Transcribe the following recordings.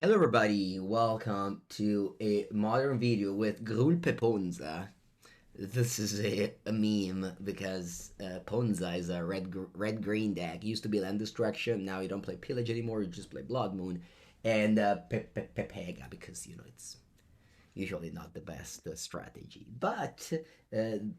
Hello everybody, welcome to a modern video with Gruul Peponza. This is a meme because Ponza is a red-green deck. Used to be Land Destruction, now you don't play Pillage anymore, you just play Blood Moon. And Pepega because, it's usually not the best strategy. But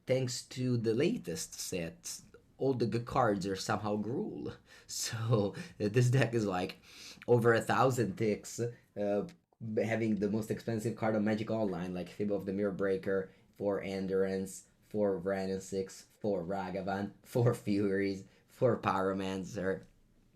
thanks to the latest set, all the good cards are somehow Gruul. So this deck is like over 1,000 ticks, having the most expensive card on Magic Online, like Fable of the Mirror Breaker, 4 Endurance, 4 Wrenn and Six, 4 Ragavan, 4 Furies, 4 Pyromancer.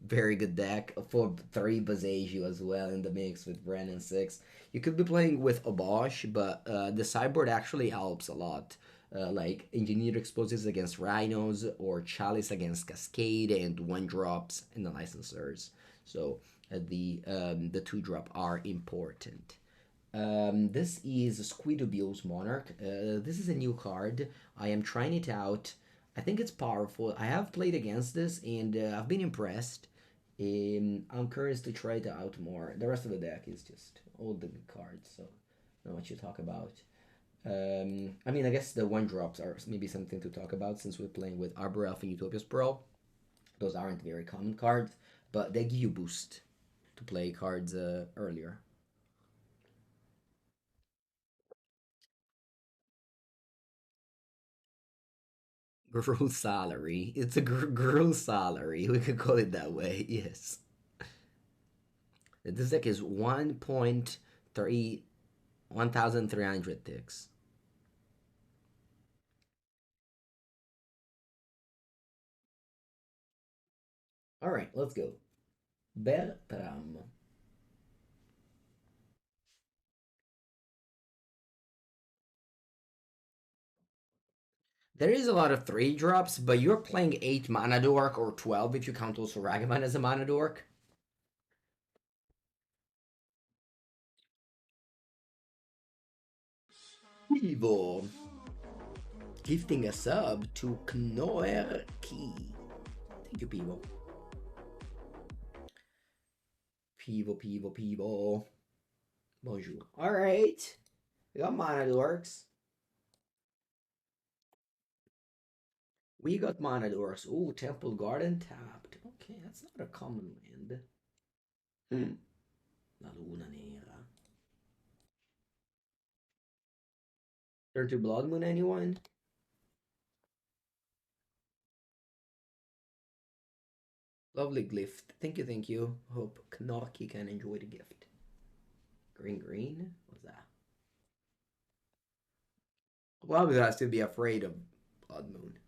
Very good deck. For 3 Boseiju as well in the mix with Wrenn and Six. You could be playing with Obosh, but the sideboard actually helps a lot. Like Engineered Explosives against Rhinos or Chalice against Cascade and 1-drops and the Licensors. So the 2-drop are important. This is Squee Dubious Monarch. This is a new card. I am trying it out. I think it's powerful. I have played against this and I've been impressed. I'm curious to try it out more. The rest of the deck is just all the good cards, so not much to talk about. I mean, I guess the 1-drops are maybe something to talk about since we're playing with Arbor Elf and Utopia Sprawl. Those aren't very common cards, but they give you boost to play cards earlier. Gruul salary. It's a Gruul salary. We could call it that way. Yes. This deck is 1,300 ticks. All right, let's go. Bertram. There is a lot of 3-drops, but you're playing 8 mana dork or 12 if you count also Ragavan as a mana dork. Pivo. Gifting a sub to Knoer Key. Thank you, Pivo. Pivo. Bonjour. Alright. We got mana dorks. We got mana dorks. Ooh, Temple Garden tapped. Okay, that's not a common land. La Luna Nera. Turn to Blood Moon, anyone? Lovely gift. Thank you, thank you. Hope Knocky can enjoy the gift. Green? What's that? Well, we has to be afraid of Blood Moon.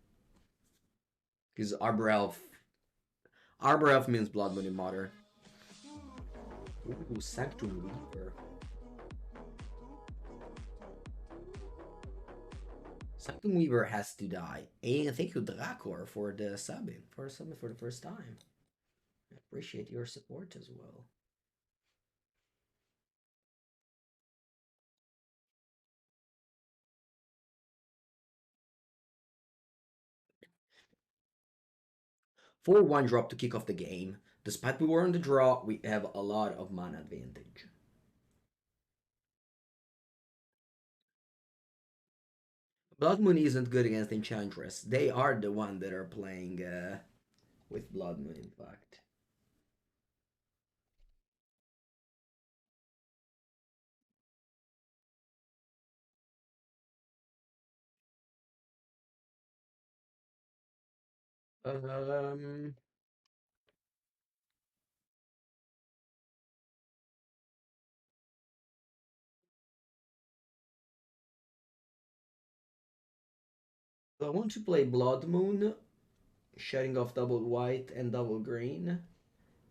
Because Arbor Elf. Arbor Elf means Blood Moon in Modern. Ooh, Sanctum Weaver. Sanctum Weaver has to die. And thank you, Dracor, for the subbing. For subbing for the first time. I appreciate your support as well. For 1-drop to kick off the game, despite we were on the draw, we have a lot of mana advantage. Blood Moon isn't good against Enchantress. They are the one that are playing with Blood Moon, in fact. Um, I want to play Blood Moon, shutting off double white and double green.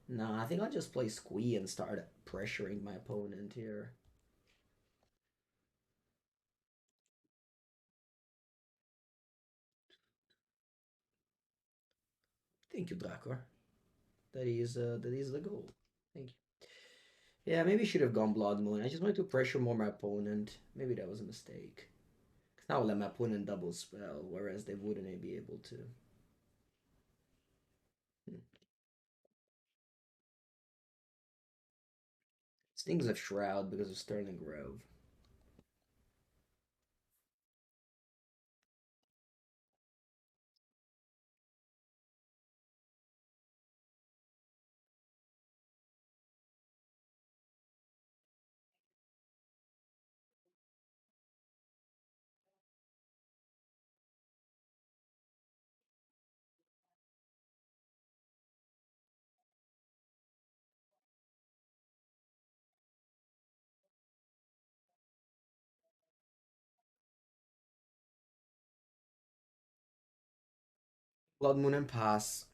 Nah, I think I'll just play Squee and start pressuring my opponent here. Thank you, Dracor. That is the goal. Thank you. Yeah, maybe I should have gone Blood Moon. I just wanted to pressure more my opponent. Maybe that was a mistake. Because now I'll let my opponent double spell, whereas they wouldn't be able to. Hmm. Stings of Shroud because of Sterling Grove. Blood Moon and Pass.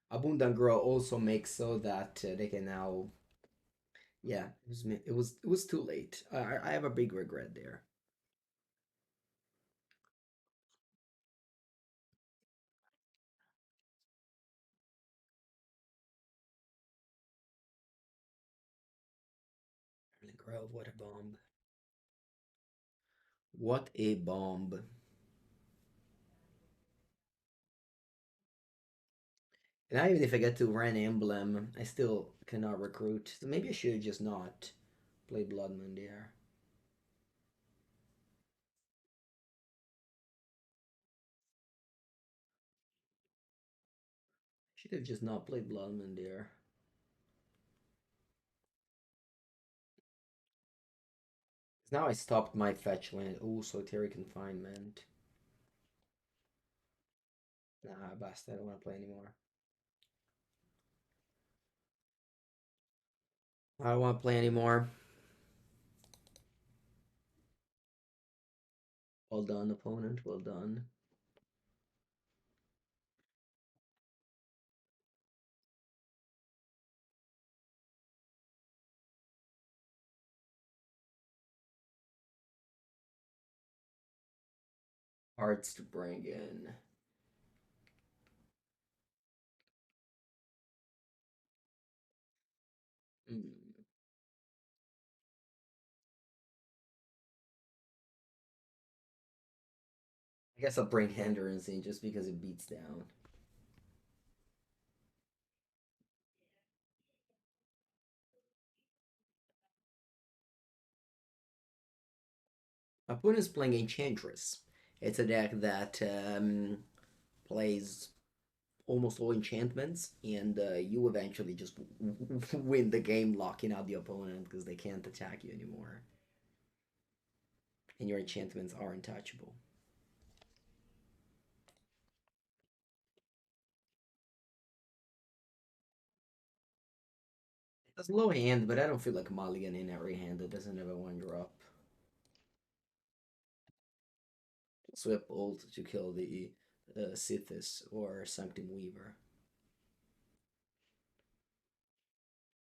Abundant Grow also makes so that they can now. Yeah, it was too late. I have a big regret there. Sterling Grove, what a bomb! What a bomb! And even if I get to Wrenn Emblem, I still cannot recruit. So maybe I should just not play Blood Moon there. Should have just not played Blood Moon there. Now I stopped my fetch land. Oh, Solitary Confinement. Nah, basta. I don't want to play anymore. I don't want to play anymore. Well done, opponent. Well done. Hearts to bring in. Hmm. I guess I'll bring Hindrance in just because it beats down. My opponent's playing Enchantress. It's a deck that plays almost all enchantments, and you eventually just win the game locking out the opponent because they can't attack you anymore. And your enchantments are untouchable. It's low hand, but I don't feel like mulligan in every hand that doesn't have a one drop. Swip ult to kill the Sithis or Sanctum Weaver.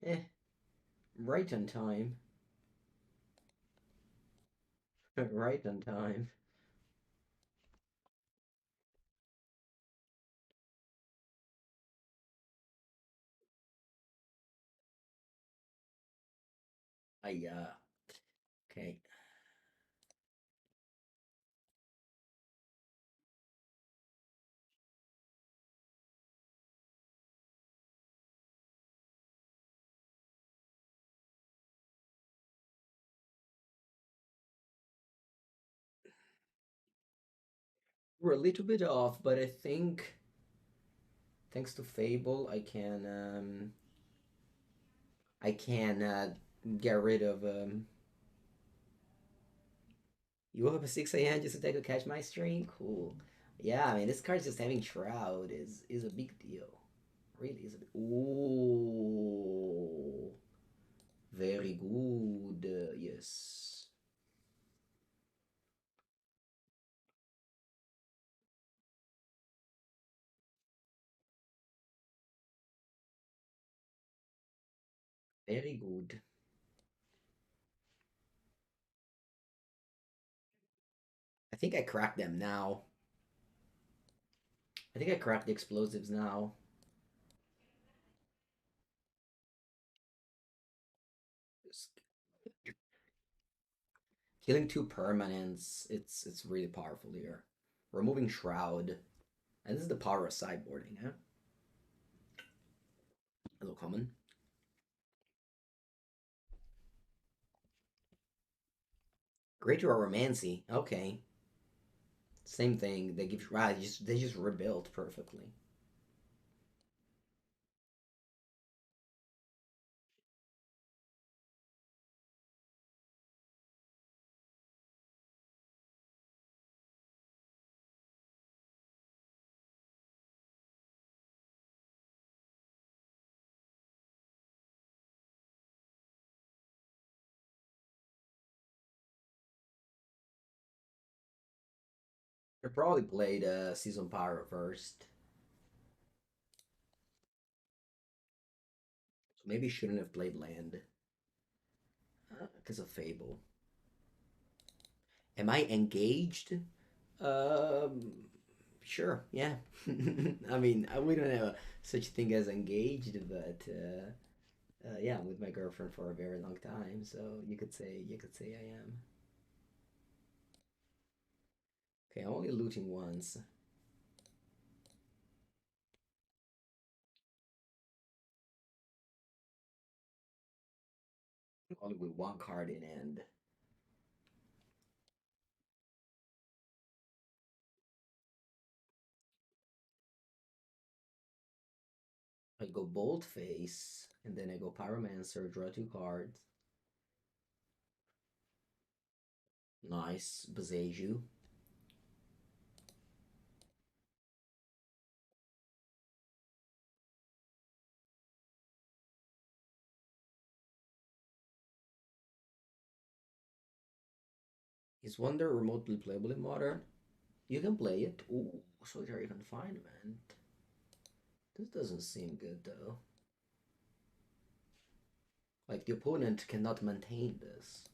Eh, right on time. Right on time. Okay. We're a little bit off, but I think thanks to Fable, I can get rid of you have a 6 a.m. just to take a catch my stream? Cool. Yeah, I mean this card just having Shroud is a big deal. Really is a big Ooh. Very good. Yes. Very good. I think I cracked them now. I think I cracked the explosives now. Killing two permanents, it's really powerful here. Removing Shroud. And this is the power of sideboarding, huh? Hello, common. Great Romancy. Okay. Same thing. They give right. They just rebuilt perfectly. They probably played Season Pyro first. So maybe shouldn't have played land because of Fable. Am I engaged? Um, sure. Yeah. I mean, we don't have such thing as engaged, but yeah, I'm with my girlfriend for a very long time, so you could say I am. Okay, I'm only looting once. Only with one card in hand. I go Bold Face, and then I go Pyromancer, draw two cards. Nice, Boseiju. Is Wonder remotely playable in Modern? You can play it. Ooh, Solitary Confinement. This doesn't seem good though. Like the opponent cannot maintain this.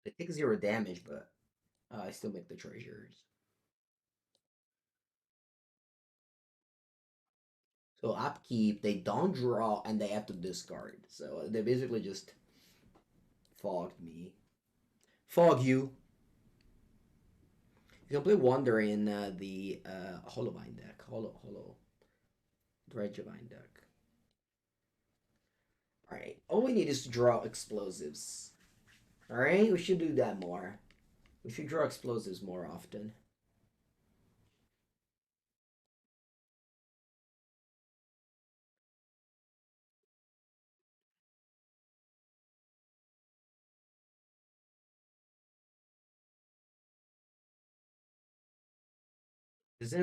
They take zero damage, but I still make the treasures. So upkeep, they don't draw and they have to discard. So they basically just fogged me. Fog you. You can play Wonder in the Hollowvine deck. Hollow Dredgevine deck. Alright. All we need is to draw explosives. Alright, we should do that more. We should draw explosives more often.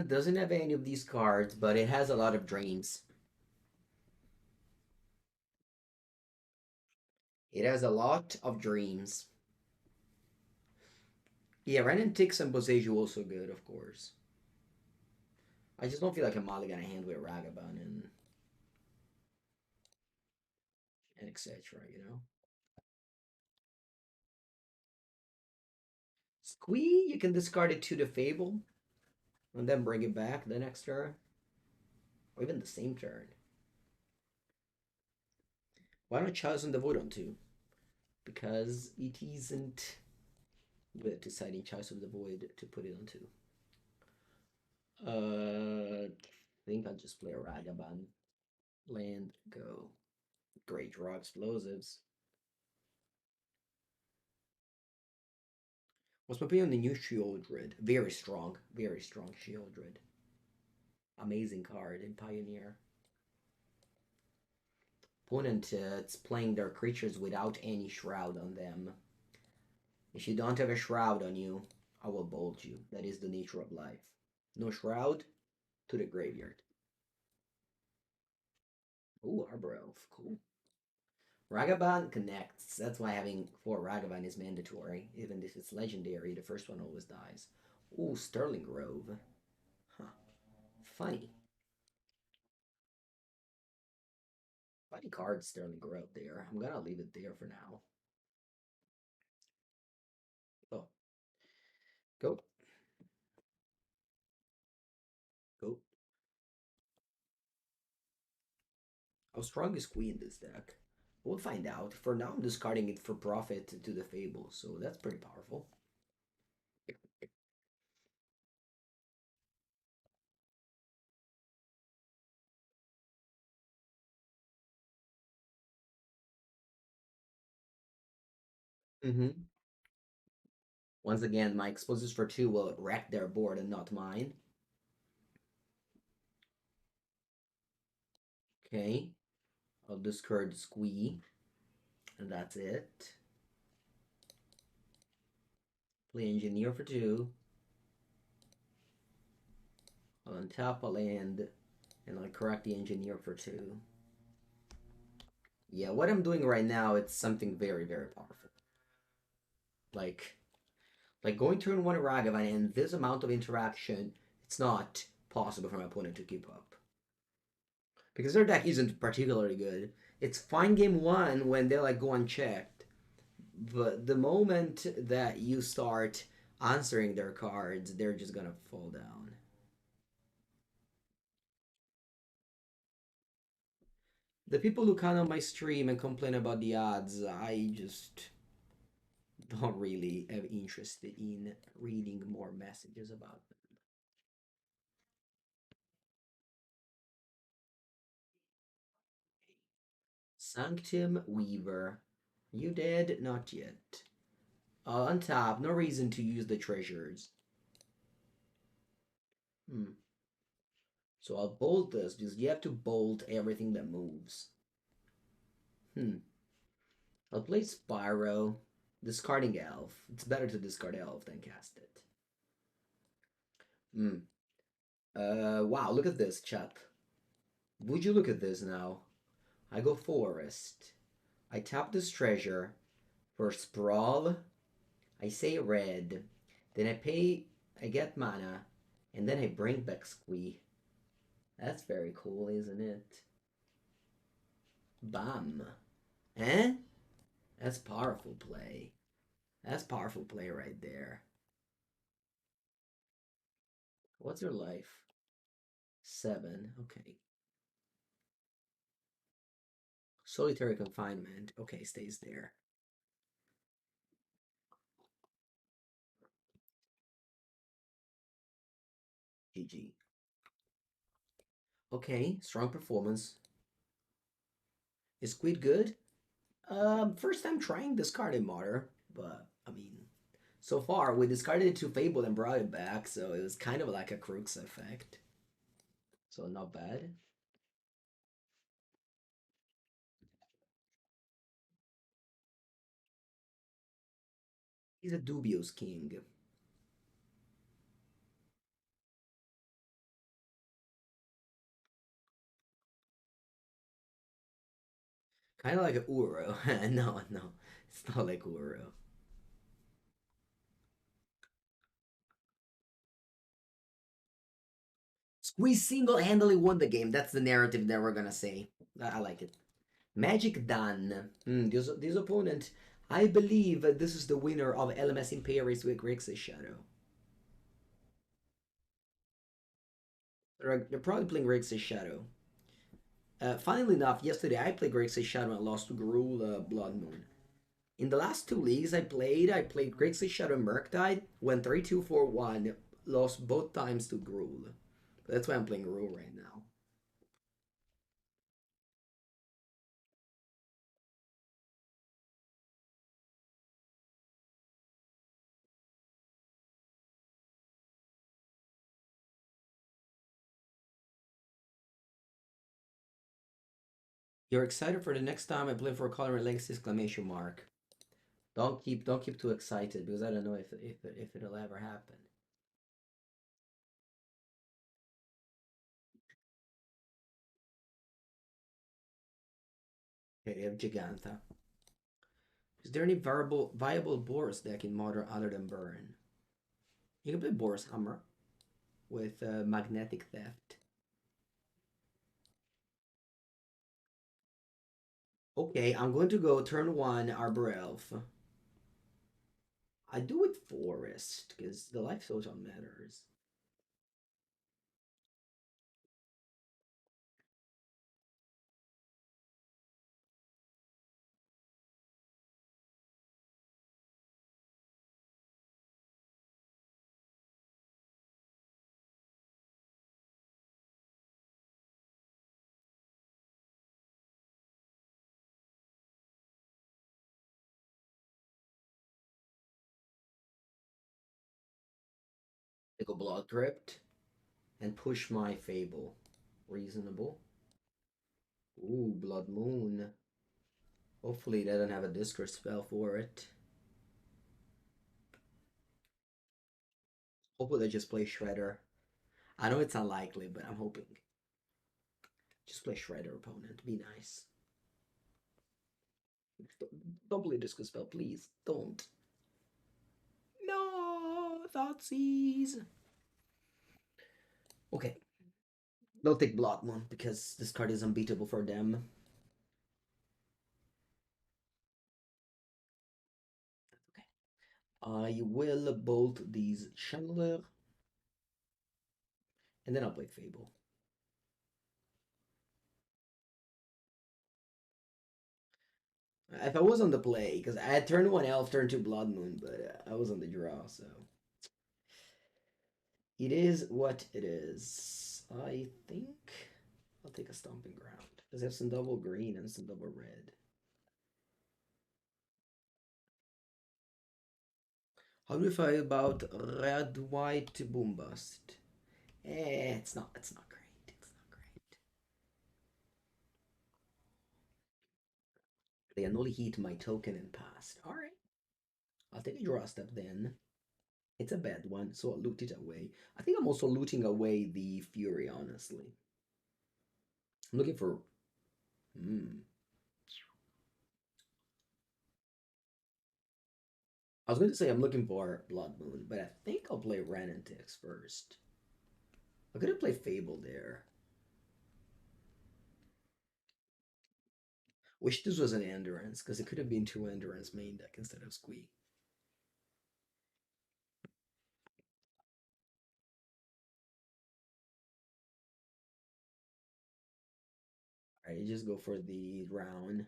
Doesn't have any of these cards, but it has a lot of dreams. It has a lot of dreams. Yeah, Wrenn and Six and Boseiju also good, of course. I just don't feel like a mulligan hand with Ragavan and etc. You know. Squee, you can discard it to the Fable, and then bring it back the next turn, or even the same turn. Why not Chalice and the Void on two? Because it isn't with deciding Chalice of the Void to put it on two. I think I'll just play a Ragavan. Land, go. Great draw explosives. What's my opinion on the new Shieldred? Very strong Shieldred. Amazing card in Pioneer. Opponent it's playing their creatures without any shroud on them. If you don't have a shroud on you, I will bolt you. That is the nature of life. No shroud, to the graveyard. Ooh, Arbor Elf, cool. Ragavan connects. That's why having 4 Ragavan is mandatory. Even if it's legendary, the first one always dies. Ooh, Sterling Grove. Huh. Funny. Funny card, Sterling Grove there. I'm gonna leave it there for now. Oh, go. Go. How strong is Squee in this deck? We'll find out. For now, I'm discarding it for profit to the Fable, so that's pretty powerful. Mm-hmm. Once again, my explosives for 2 will wreck their board and not mine. Okay. I'll discard Squee. And that's it. Play Engineer for 2. I'll untap a land, and I'll correct the Engineer for 2. Yeah, what I'm doing right now, it's something very, very powerful. Like going turn 1 Ragavan and this amount of interaction, it's not possible for my opponent to keep up. Because their deck isn't particularly good. It's fine game 1 when they like go unchecked. But the moment that you start answering their cards, they're just gonna fall down. The people who come on my stream and complain about the odds, I just don't really have interest in reading more messages about them. Sanctum Weaver. You dead? Not yet. Untap. No reason to use the treasures. So I'll bolt this because you have to bolt everything that moves. I'll play Spyro. Discarding Elf. It's better to discard Elf than cast it. Wow, look at this, chat. Would you look at this now? I go Forest. I tap this treasure for Sprawl. I say red. Then I get mana, and then I bring back Squee. That's very cool, isn't it? Bam. Eh? That's powerful play. That's powerful play right there. What's your life? 7. Okay. Solitary confinement. Okay, stays there. GG. Okay, strong performance. Is Squid good? First time trying discarded Martyr, but I mean, so far we discarded it to Fable and brought it back, so it was kind of like a Crux effect. So not bad. He's a Dubious king. Kind of like a Uro. No, it's not like Uro. Squeeze single-handedly won the game. That's the narrative that we're gonna say. I like it. Magic done. This opponent, I believe this is the winner of LMS Imperius with Grixis Shadow. They're probably playing Grixis Shadow. Funnily enough, yesterday I played Grixis Shadow and lost to Gruul Blood Moon. In the last 2 leagues I played Grixis Shadow and Murktide, went 3-2-4-1, lost both times to Gruul. That's why I'm playing Gruul right now. You're excited for the next time I play for Color and Legacy exclamation mark. Don't keep too excited because I don't know if it'll ever happen. Okay, you have Giganta. Is there any viable Boros deck in Modern other than Burn? You can play Boros Hammer with Magnetic Theft. Okay, I'm going to go turn 1 Arbor Elf. I do it Forest because the life total matters. Take a Blood Crypt and push my Fable. Reasonable. Ooh, Blood Moon. Hopefully they don't have a discard spell for it. Hopefully they just play Shredder. I know it's unlikely, but I'm hoping. Just play Shredder, opponent. Be nice. Don't play discard spell, please. Don't. No, Thoughtseize. Okay. They'll take Blood Moon because this card is unbeatable for them. Okay. I will bolt these Chandler. And then I'll play Fable. If I was on the play, because I had turn 1 Elf, turn 2 Blood Moon, but I was on the draw, so. It is what it is. I think I'll take a Stomping Ground. Because I have some double green and some double red. How do you feel about red white boom bust? It's not great. It's not great. They only hit my token and passed. Alright. I'll take a draw step then. It's a bad one, so I'll loot it away. I think I'm also looting away the Fury, honestly. I'm looking for... I was going to say I'm looking for Blood Moon, but I think I'll play Wrenn and Six first. I'm going to play Fable there. Wish this was an Endurance, because it could have been 2 Endurance main deck instead of Squee. Alright, you just go for the round.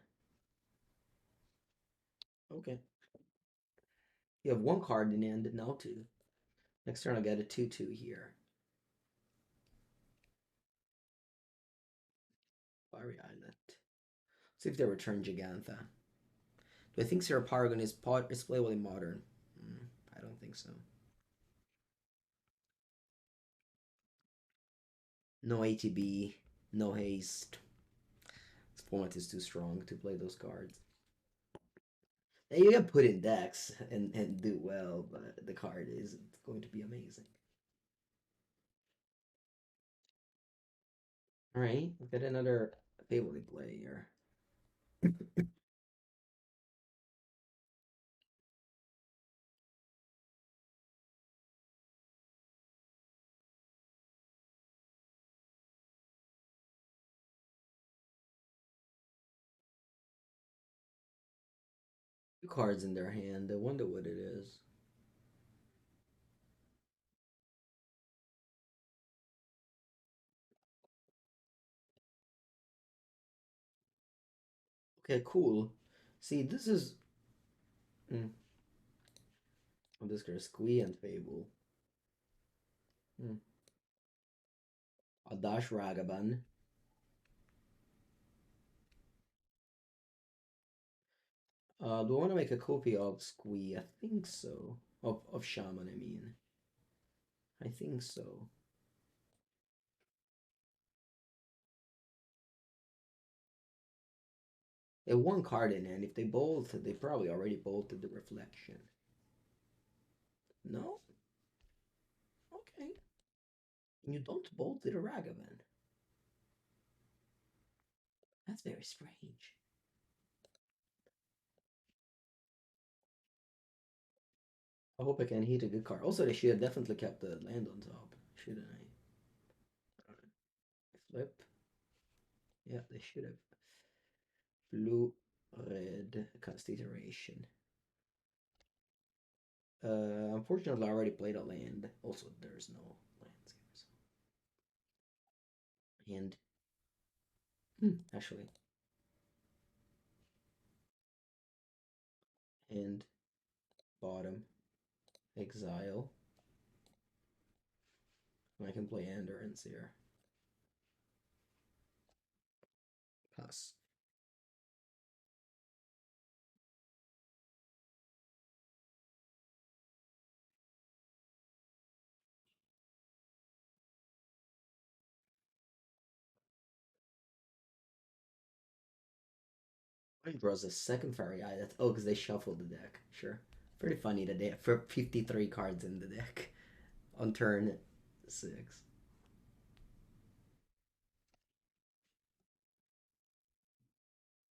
Okay. You have 1 card in hand, now 2. Next turn I'll get a 2/2 here. Fiery Islet. See if they return Gigantha. Do I think Sarah Paragon is playable in Modern? I don't think so. No ATB, no haste. This format is too strong to play those cards. You can put in decks and do well, but the card isn't going to be amazing. Alright, we've got another Fable to play here. Two cards in their hand. I wonder what it is. Okay, cool. See, this is... I'm just gonna Squee and Fable. I'll dash Ragavan. Do I want to make a copy of Squee? I think so. Of Shaman, I mean. I think so. They have 1 card in hand. If they bolt, they probably already bolted the Reflection. No? Okay. And you don't bolt the Ragavan. That's very strange. I hope I can hit a good card. Also, they should have definitely kept the land on top, shouldn't I? Alright. Flip. Yeah, they should have. Blue, red, cast iteration. Unfortunately, I already played a land. Also, there's no lands here. So. And actually, and bottom, exile. I can play Endurance here. Pass. He draws a second fairy eye. That's because they shuffled the deck. Sure. Pretty funny that they have 53 cards in the deck on turn 6.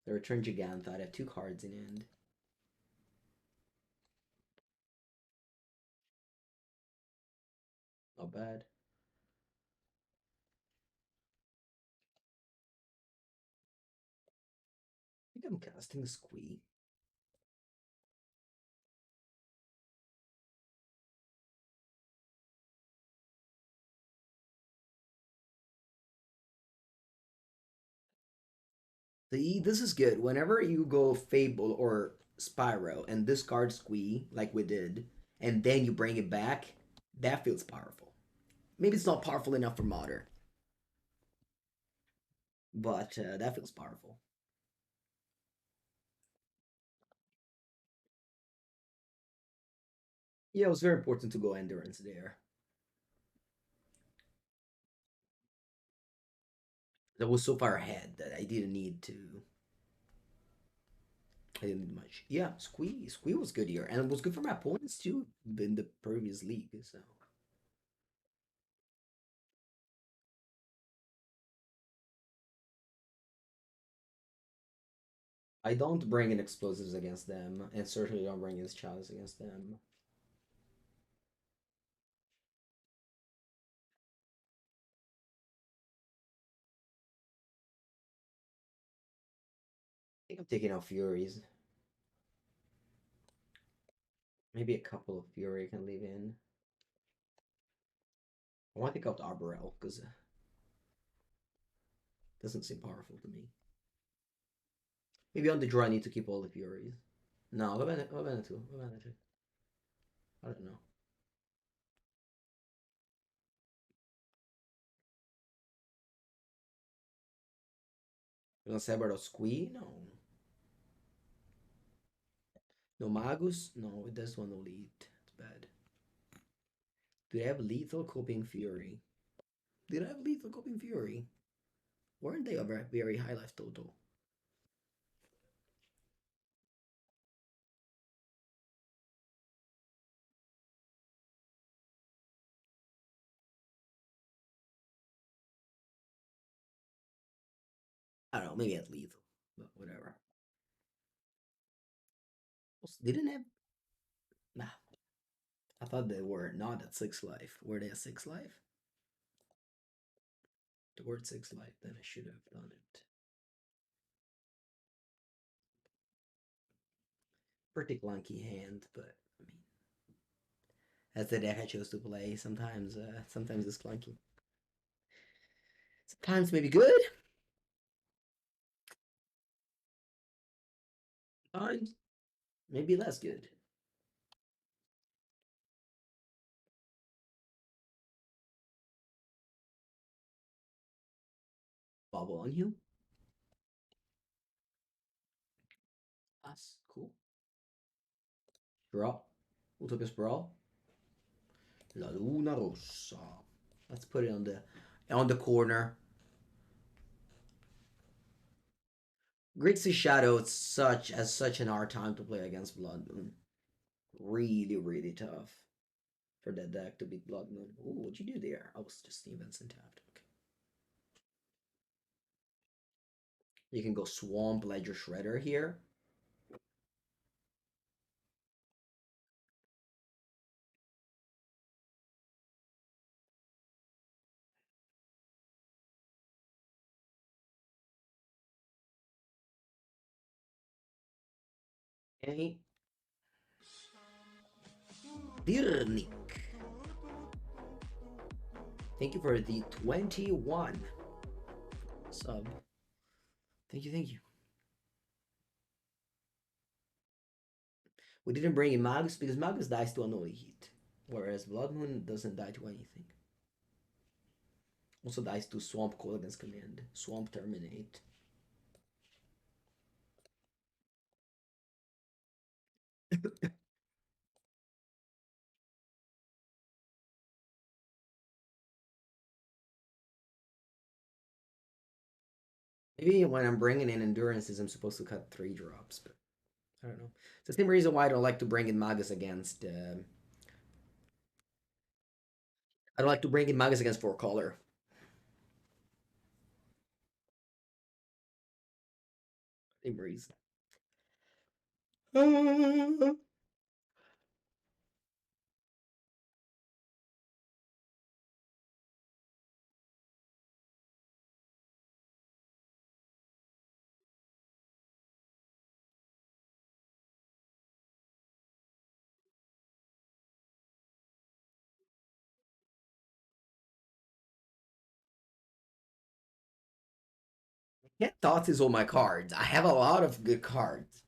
They return Gigantha. I have 2 cards in hand. Not bad. I think I'm casting Squee. See, this is good. Whenever you go Fable or Spyro and discard Squee, like we did, and then you bring it back, that feels powerful. Maybe it's not powerful enough for Modern, but that feels powerful. Yeah, it was very important to go Endurance there. That was so far ahead that I didn't need to. I didn't need much. Yeah, Squee was good here, and it was good for my opponents too in the previous league. So I don't bring in explosives against them, and certainly don't bring in Chalice against them. I think I'm taking out Furies. Maybe a couple of Fury I can leave in. I want to take out Arbor Elf because it doesn't seem powerful to me. Maybe on the draw I need to keep all the Furies. No, Lavana too. Lavana too. I don't know. You want to say about a Squee? No. No Magus? No, it does want to lead. It's bad. Do they have Lethal Coping Fury? Did I have Lethal Coping Fury? Weren't they a very high life total? I don't know, maybe at Lethal, but whatever. Didn't have. Nah, I thought they were not at 6 life. Were they at 6 life? They were at 6 life, then I should have done it. Pretty clunky hand, but I mean, that's the deck I chose to play. Sometimes it's clunky. Sometimes maybe good. Sometimes maybe less good. Bobble on you. That's cool. Draw. Utopia Sprawl. La Luna Rossa. Let's put it on the corner. Grixis Shadow has such an hard time to play against Blood Moon. Really, really tough for that deck to beat Blood Moon. Ooh, what'd you do there? I was just events and tapped. Okay. You can go Swamp Ledger Shredder here. Okay. Dirnik. Thank you for the 21 sub. Thank you, thank you. We didn't bring in Magus because Magus dies to Annoy Heat, whereas Blood Moon doesn't die to anything. Also dies to Swamp Call against Command. Swamp Terminate. Maybe when I'm bringing in endurances, I'm supposed to cut 3 drops, but I don't know. It's the same reason why I don't like to bring in Magus against. I don't like to bring in Magus against 4 color. Same reason. Cat Thoughts is all my cards. I have a lot of good cards.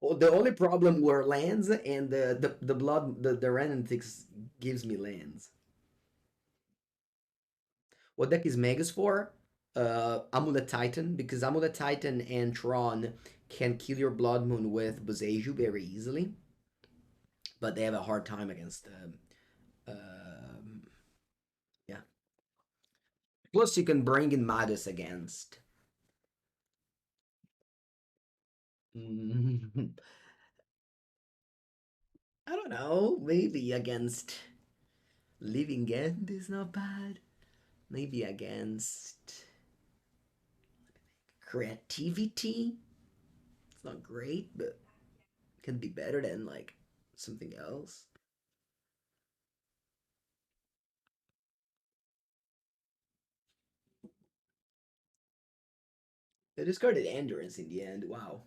Well, the only problem were lands, and the blood the Wrenn and Six gives me lands. What deck is Magus for? Amulet Titan, because Amulet Titan and Tron can kill your Blood Moon with Boseiju very easily, but they have a hard time against. Yeah. Plus, you can bring in Magus against. I don't know. Maybe against Living End is not bad. Maybe against Creativity. It's not great, but it can be better than like something else. They discarded Endurance in the end. Wow.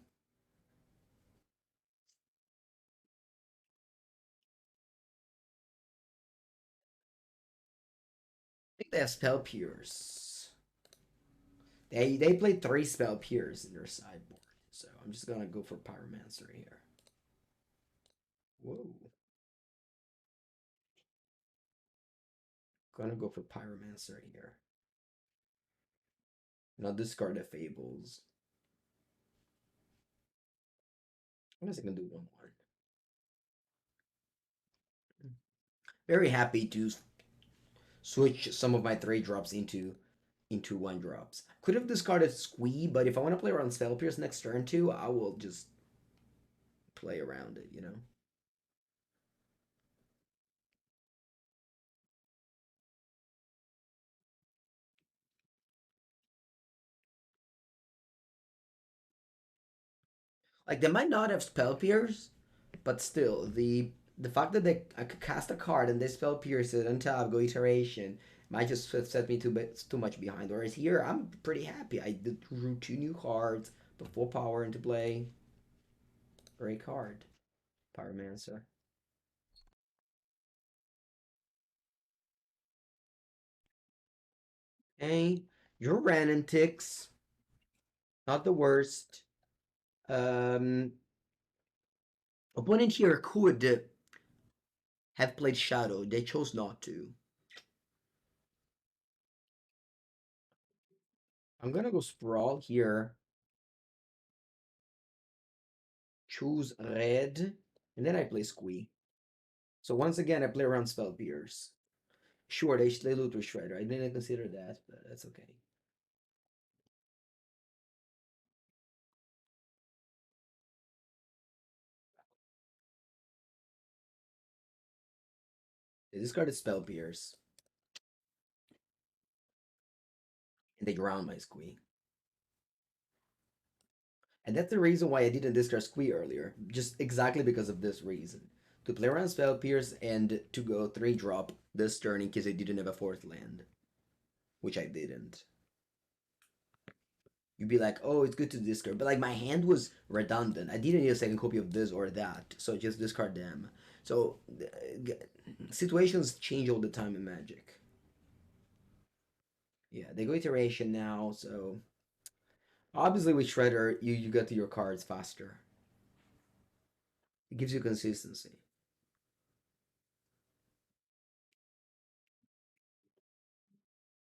I think they have Spell Pierce. They played 3 Spell Pierce in their sideboard. So I'm just gonna go for Pyromancer here. Whoa. Gonna go for Pyromancer here. And I'll discard the Fables. I guess I can do 1/1. Very happy to switch some of my 3 drops into 1 drops. Could have discarded Squee, but if I want to play around Spell Pierce next turn too, I will just play around it, you know? Like they might not have Spell Pierce, but still, the fact that I could cast a card and they Spell Pierce it untap, go iteration, might just set me too much behind. Whereas here, I'm pretty happy. I drew 2 new cards, put 4 power into play. Great card, Pyromancer. Hey, your Wrenn and Six, not the worst. Um, Opponent here could have played Shadow. They chose not to. I'm gonna go Sprawl here. Choose red, and then I play Squee. So once again, I play around Spell Pierce. Sure, they loot with Shredder. I didn't consider that, but that's okay. They discarded Spell Pierce, and they drown my Squee. And that's the reason why I didn't discard Squee earlier. Just exactly because of this reason. To play around Spell Pierce and to go 3 drop this turn in case I didn't have a 4th land. Which I didn't. You'd be like, oh, it's good to discard. But like my hand was redundant. I didn't need a second copy of this or that. So just discard them. So situations change all the time in Magic. Yeah, they go iteration now, so obviously with Shredder, you get to your cards faster. It gives you consistency.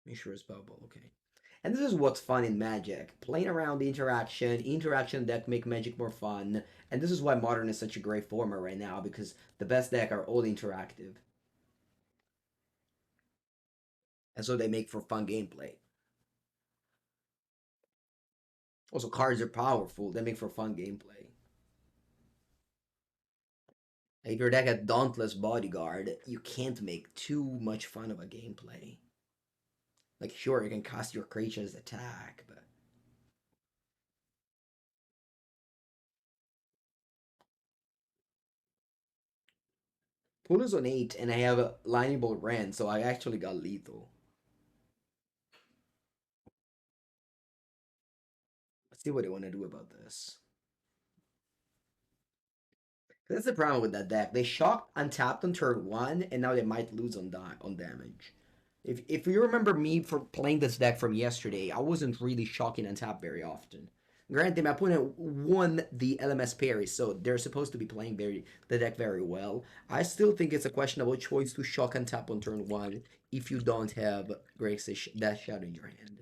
Make sure it's bubble, okay. And this is what's fun in Magic. Playing around the interaction deck make Magic more fun. And this is why Modern is such a great format right now, because the best deck are all interactive. And so they make for fun gameplay. Also, cards are powerful. They make for fun gameplay. If your deck had Dauntless Bodyguard, you can't make too much fun of a gameplay. Like, sure, you can cast your creature's attack, but Puna's on 8, and I have a lineable Wrenn, so I actually got lethal. Let's see what they want to do about this. That's the problem with that deck. They shocked untapped on turn 1, and now they might lose on damage. If you remember me for playing this deck from yesterday, I wasn't really shocking untapped very often. Granted, my opponent won the LMS parry, so they're supposed to be playing the deck very well. I still think it's a questionable choice to shock untap on turn 1 if you don't have Grixis Shadow in your hand.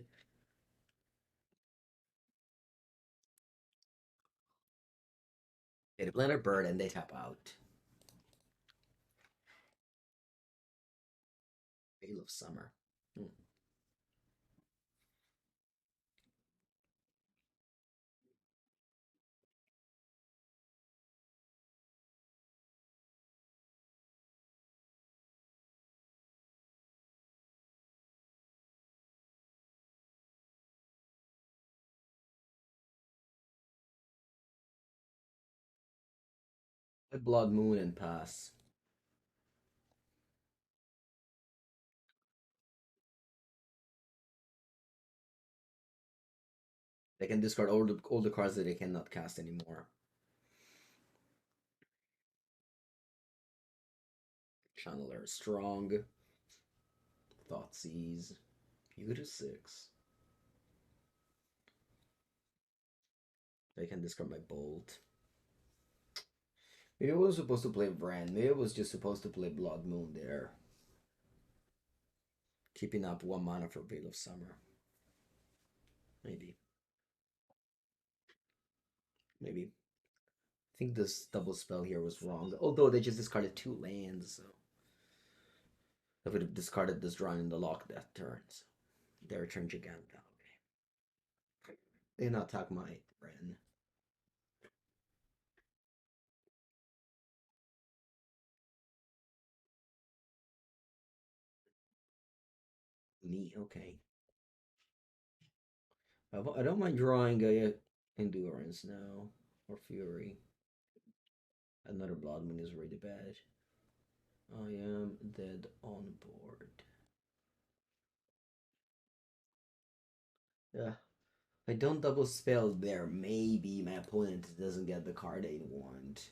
They play their bird and they tap out. Veil of Summer. Hmm. Blood Moon and pass. They can discard all the cards that they cannot cast anymore. Channeler strong. Thoughtseize. Beauty 6. They can discard my Bolt. Maybe I was supposed to play Wrenn. Maybe I was just supposed to play Blood Moon there. Keeping up 1 mana for Veil of Summer. Maybe. Maybe. I think this double spell here was wrong. Although they just discarded 2 lands, so. I would have discarded this drawing in the lock that turn. So. They return Giganta. Okay. They did not attack my Wrenn. Me, okay. I don't mind drawing a Endurance now. Or Fury. Another Blood Moon is really bad. I am dead on board. Yeah. If I don't double spell there, maybe my opponent doesn't get the card they want.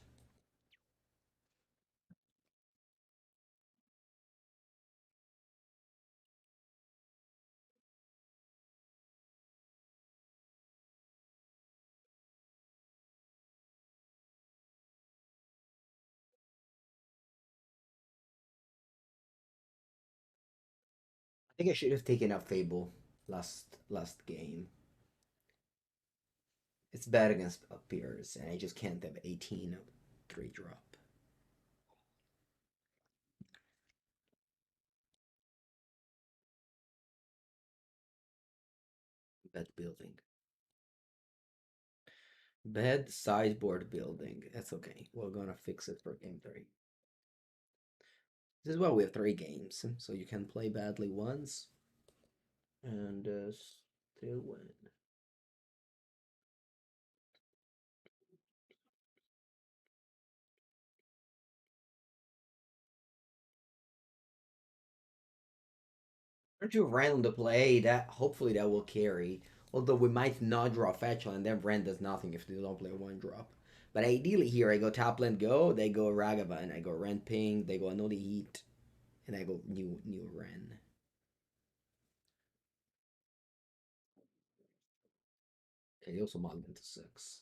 I think I should have taken out Fable last game. It's bad against peers, and I just can't have 18 of 3 drop. Bad building. Bad sideboard building. That's okay. We're gonna fix it for game 3. This is why we have 3 games, so you can play badly once and still win. Aren't you random to play? That hopefully that will carry. Although we might not draw fetch land, and then Wrenn does nothing if they don't play 1 drop. But ideally here I go top land go, they go Ragavan, I go Wrenn Ping, they go Another Heat, and I go new Wrenn. Okay, he also modeled into 6.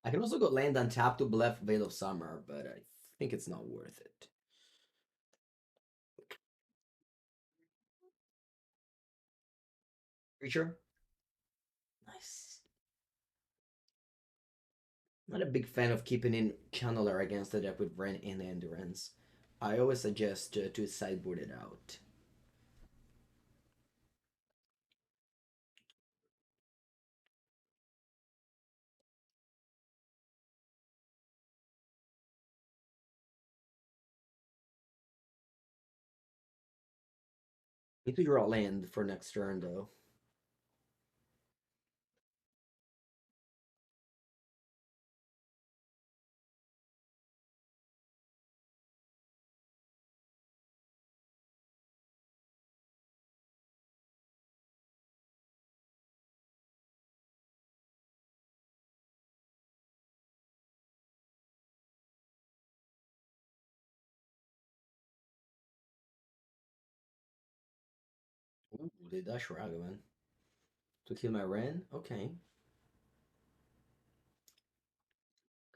I can also go land on tap to bluff Veil of Summer, but I think it's not worth it. Creature? Nice. Not a big fan of keeping in Channeler against the deck with Wrenn and Endurance. I always suggest to sideboard it out. Need to draw land for next turn though. Ooh, they dash Ragavan to kill my Wrenn. Okay,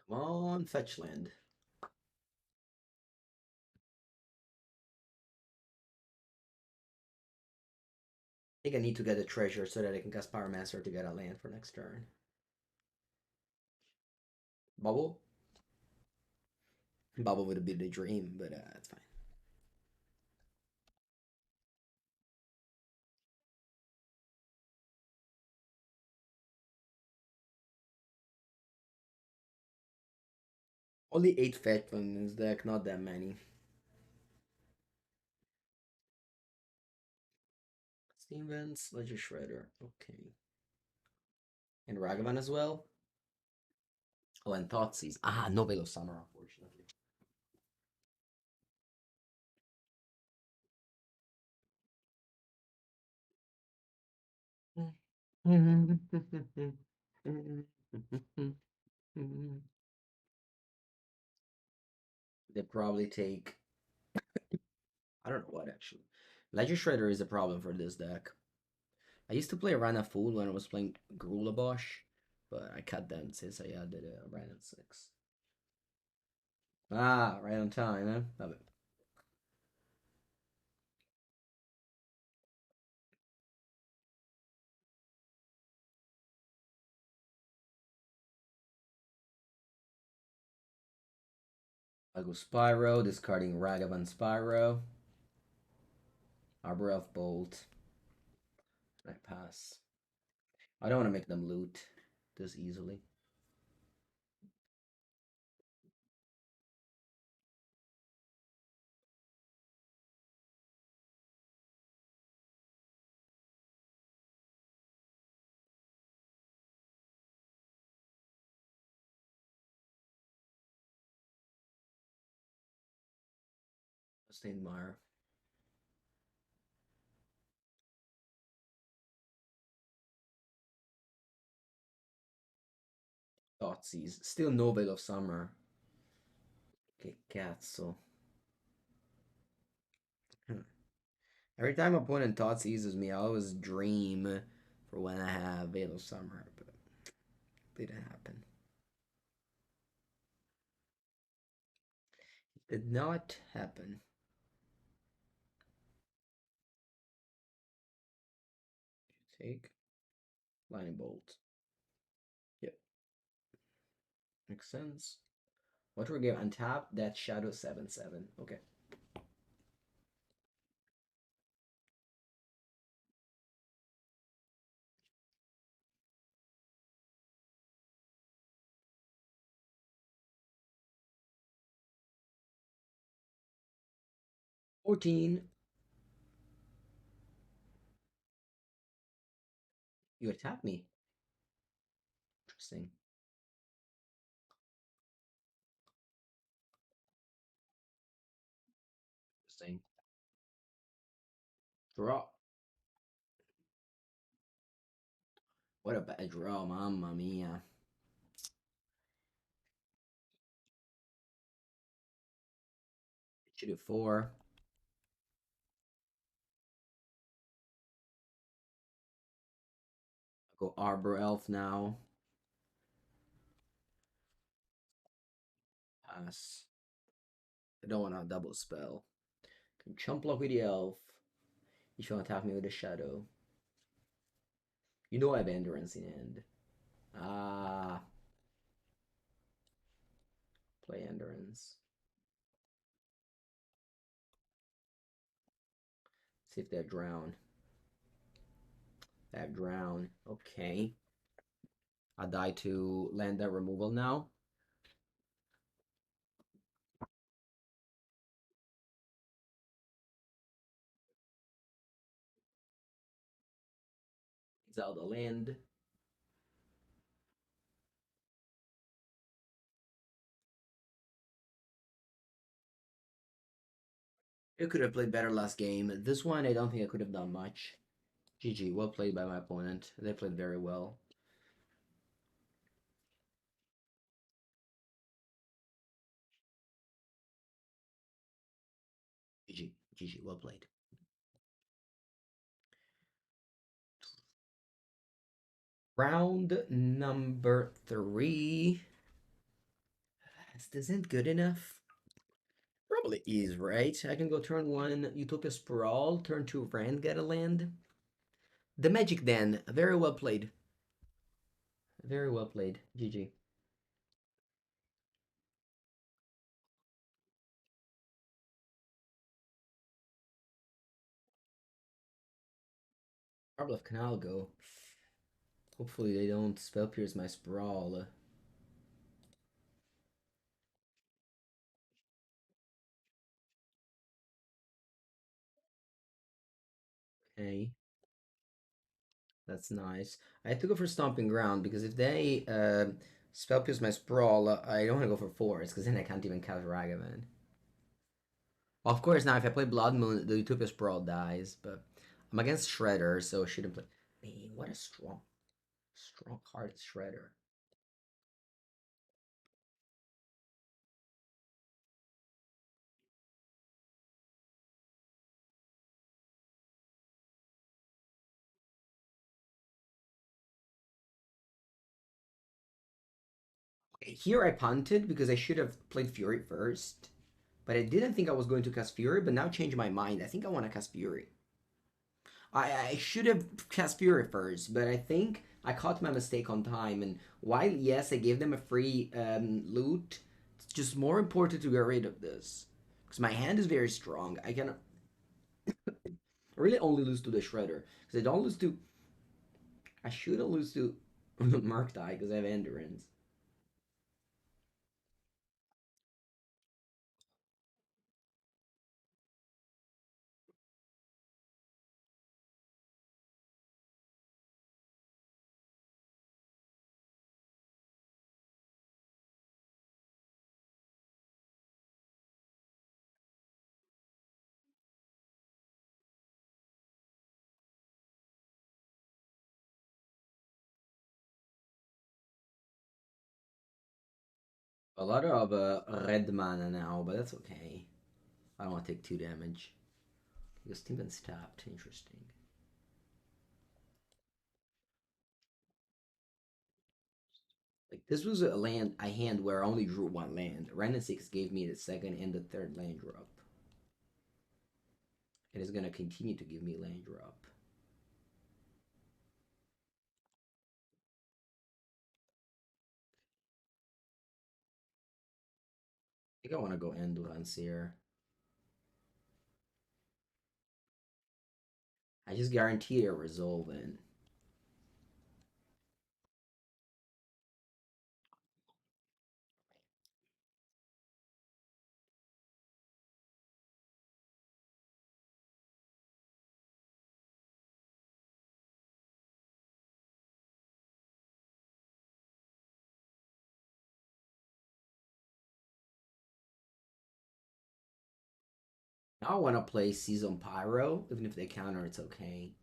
come on, fetch land. I think I need to get a treasure so that I can cast Pyromancer to get a land for next turn. Bubble? Bubble would be the dream, but it's fine. Only 8 fetch in this deck, not that many. Steam Vents, Ledger Shredder, okay. And Ragavan as well? Oh, and Thoughtseize. Ah, no Veil of Summer, unfortunately. They probably take. I don't know what actually. Ledger Shredder is a problem for this deck. I used to play Rana Fool when I was playing Gruul, but I cut them since I added a Wrenn and Six. Ah, right on time, huh? Love it. I go Spyro, discarding Ragavan Spyro. Arbor Elf Bolt. I pass. I don't want to make them loot this easily. Stainmire. Thoughtseize. Still no Veil of Summer. Okay, cazzo. Every time opponent Thoughtseizes me, I always dream for when I have Veil of Summer, but it didn't happen. It did not happen. Take Lightning Bolt. Yep, makes sense. What we give? Untap that Shadow 7/7. Okay. $14. You attack me. Interesting. Interesting. Draw. What a bad draw, mamma mia. Should do 4. I'll go Arbor Elf now. Pass. I don't want to double spell. Can chump block with the elf. If you want to attack me with the shadow. You know I have endurance in hand. Ah, play endurance. See if they drown. They have drown. Okay. I die to land that removal now. Zelda land. You could have played better last game. This one, I don't think I could have done much. GG, well played by my opponent. They played very well. GG, GG, well played. Round number 3. This isn't good enough. Probably is, right? I can go turn 1 Utopia Sprawl, turn 2 Wrenn get a land. The Magic Den, very well played. Very well played. GG. Arbor Elf Canal go. Hopefully they don't spell pierce my Sprawl. Okay. That's nice. I had to go for Stomping Ground because if they spell pierce my Sprawl, I don't want to go for force because then I can't even cast Ragavan. Of course, now if I play Blood Moon, the Utopia Sprawl dies, but I'm against Shredder, so I shouldn't play. Man, what a strong card is Shredder. Okay, here I punted because I should have played Fury first, but I didn't think I was going to cast Fury, but now changed my mind. I think I want to cast Fury. I should have cast Fury first, but I think I caught my mistake on time. And while, yes, I gave them a free loot, it's just more important to get rid of this. Because my hand is very strong. I can really only lose to the Shredder. Because I don't lose to... I shouldn't lose to Mark Die because I have Endurance. A lot of red mana now, but that's okay. I don't want to take 2 damage. Because Steven's tapped. Interesting. Like this was a land I hand where I only drew 1 land. Wrenn and Six gave me the second and the third land drop. It is gonna continue to give me land drop. I think I want to go Endurance here. I just guarantee a resolve in. Now I want to play Seasoned Pyro. Even if they counter, it's okay.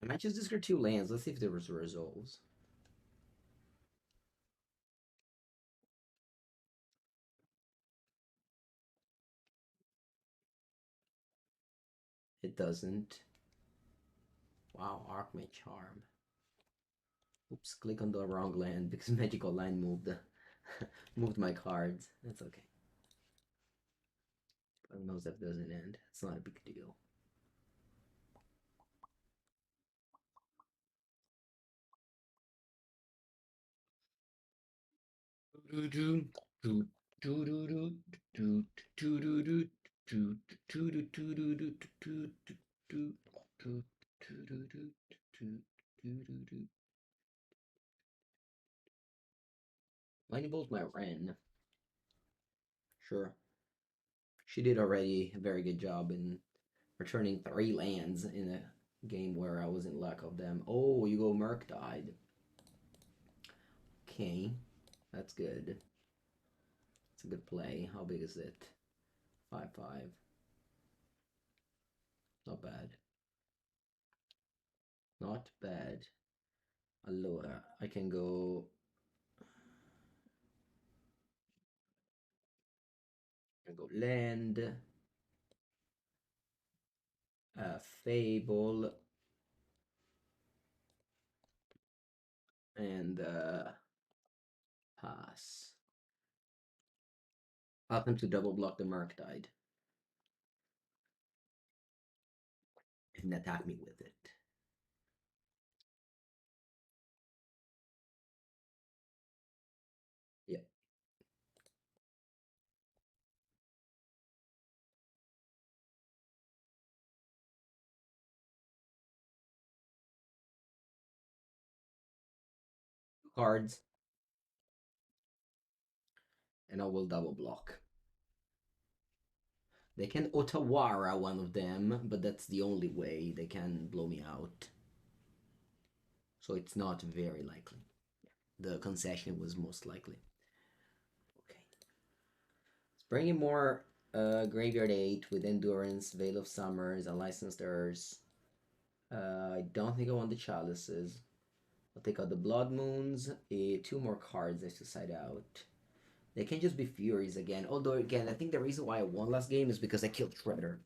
I might just discard 2 lands. Let's see if there was resolves. It doesn't. Wow, Archmage Charm. Oops, click on the wrong land because Magical Line moved moved my cards. That's okay. Who knows that doesn't end. It's not a big deal. Lightning Bolt my Wrenn. She did already a very good job in returning 3 lands in a game where I was in lack of them. Oh, you go Murktide. Okay, that's good. It's a good play. How big is it? 5/5. Not bad. Not bad. Allora, I can go land, Fable, and pass. Ask them to double block the Murktide and attack me with it. Yeah. Cards, and I will double block. They can Otawara one of them, but that's the only way they can blow me out. So it's not very likely. The concession was most likely. Okay. Let's bring in more Graveyard 8 with Endurance, Veil of Summers, Unlicensed Earths. I don't think I want the Chalices. I'll take out the Blood Moons. 2 more cards I have to side out. They can just be Furies again. Although, again, I think the reason why I won last game is because I killed Shredder.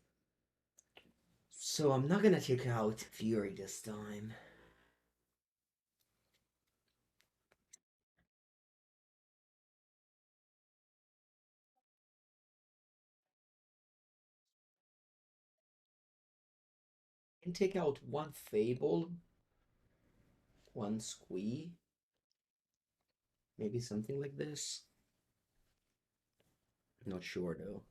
So I'm not gonna take out Fury this time. And take out 1 Fable, 1 Squee. Maybe something like this. Not sure though.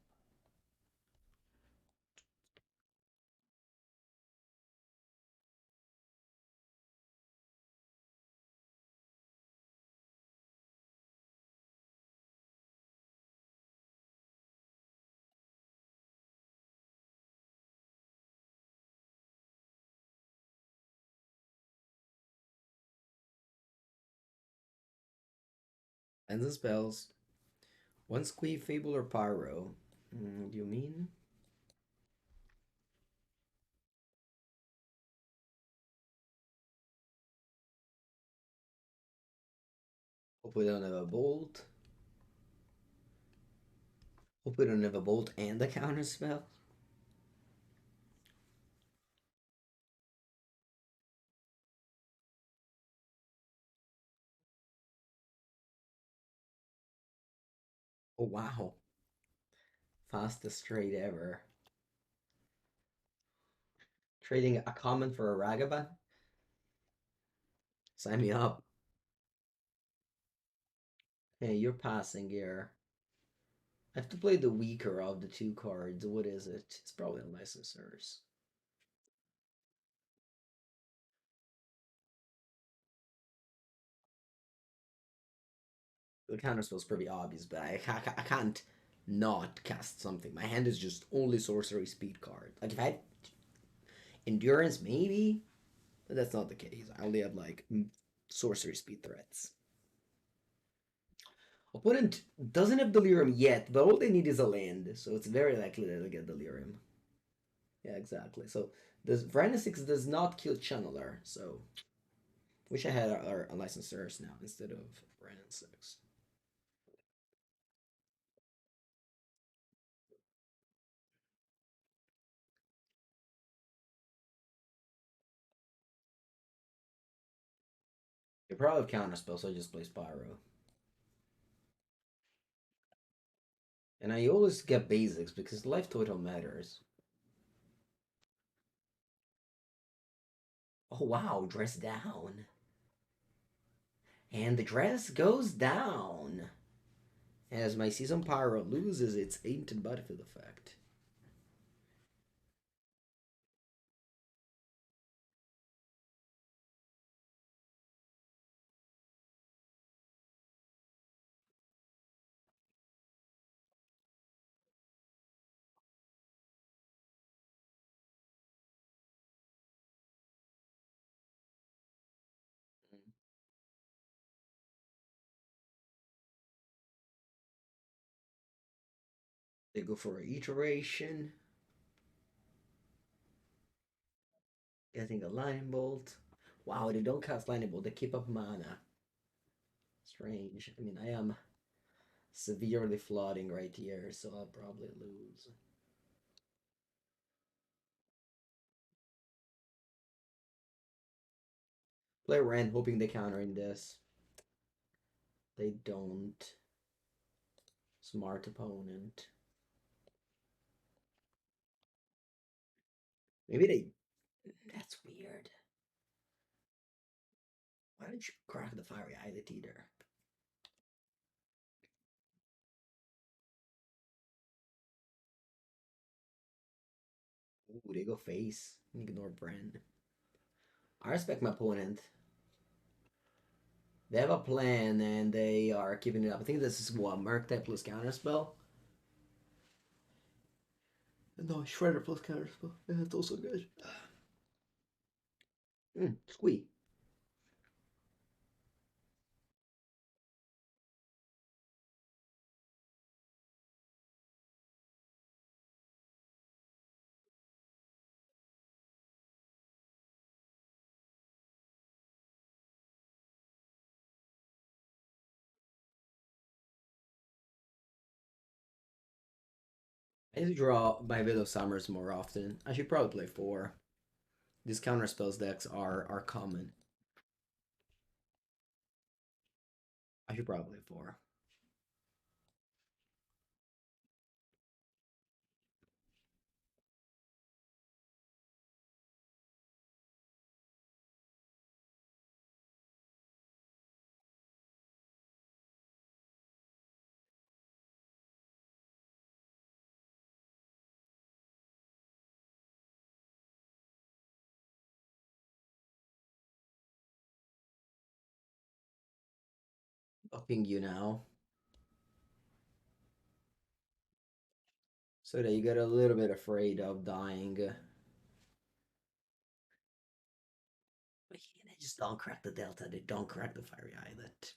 And the spells. 1 Squee, Fable, or Pyro. Do you mean? Hope we don't have a Bolt. Hope we don't have a Bolt and a counter spell. Oh wow. Fastest trade ever. Trading a common for a Ragavan? Sign me up. Hey, you're passing here. I have to play the weaker of the 2 cards. What is it? It's probably a Licensors. The counterspell's pretty obvious, but I can't not cast something. My hand is just only sorcery speed card. Like if I had endurance, maybe, but that's not the case. I only have like sorcery speed threats. Opponent doesn't have Delirium yet, but all they need is a land, so it's very likely that they'll get Delirium. Yeah, exactly. So this Wrenn and Six does not kill Channeler, so wish I had our unlicensed Earths now instead of Wrenn and Six. You probably have counterspell, so I just play Spyro. And I always get basics because life total matters. Oh wow, dress down. And the dress goes down. As my Seasoned Pyro loses its Ancient Battlefield effect. They go for an iteration. Getting a lightning bolt. Wow, they don't cast lightning bolt. They keep up mana. Strange. I mean, I am severely flooding right here, so I'll probably lose. Play Wrenn, hoping they counter in this. They don't. Smart opponent. Maybe they. That's weird. Why didn't you crack the Fiery Islet either? Ooh, they go face. Ignore Bren. I respect my opponent. They have a plan and they are keeping it up. I think this is what Merc type plus counterspell. No, Shredder plus counterspell. Yeah, that's also good. Squee. I need to draw my Widow Summers more often. I should probably play 4. These counterspells decks are common. I should probably play 4. Upping you now. So that you get a little bit afraid of dying. But yeah, they just don't crack the Delta. They don't crack the Fiery Islet.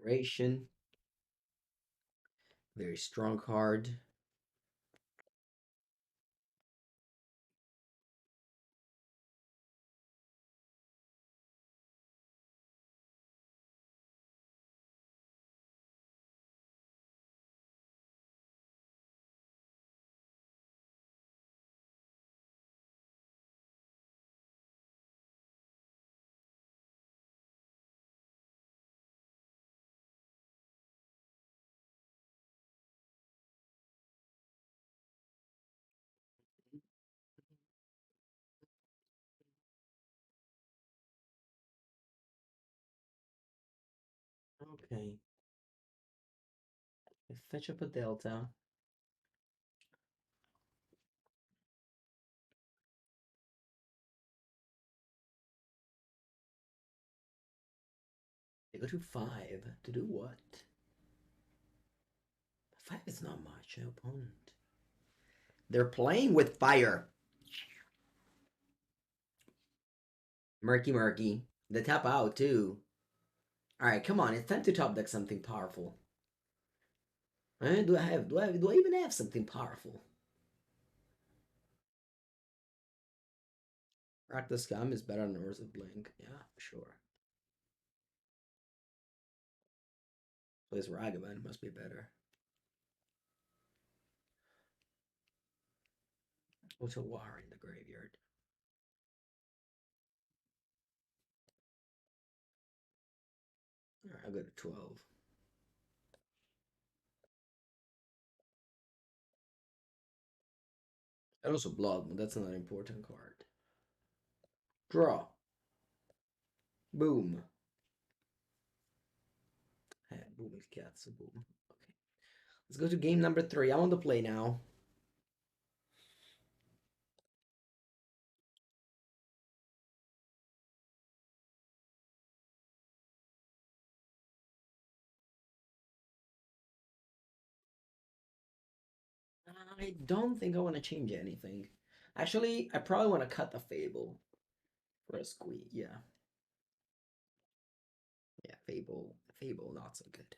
Iteration. Very strong card. Okay. I fetch up a Delta. They go to 5. To do what? 5 is not much, opponent. They're playing with fire. Murky, murky. They tap out too. Alright, come on. It's time to top deck something powerful. Do I even have something powerful? Rock the Scum is better than North of Blink. Yeah, sure. Plays Ragavan must be better. What's a war in the graveyard? Alright, I'll go to 12. And also Blood, but that's not an important card. Draw. Boom. Hey, boom is cat, so boom. Okay. Let's go to game number 3. I want to play now. I don't think I want to change anything. Actually, I probably want to cut the Fable for a Squee. Yeah. Yeah, Fable, not so good.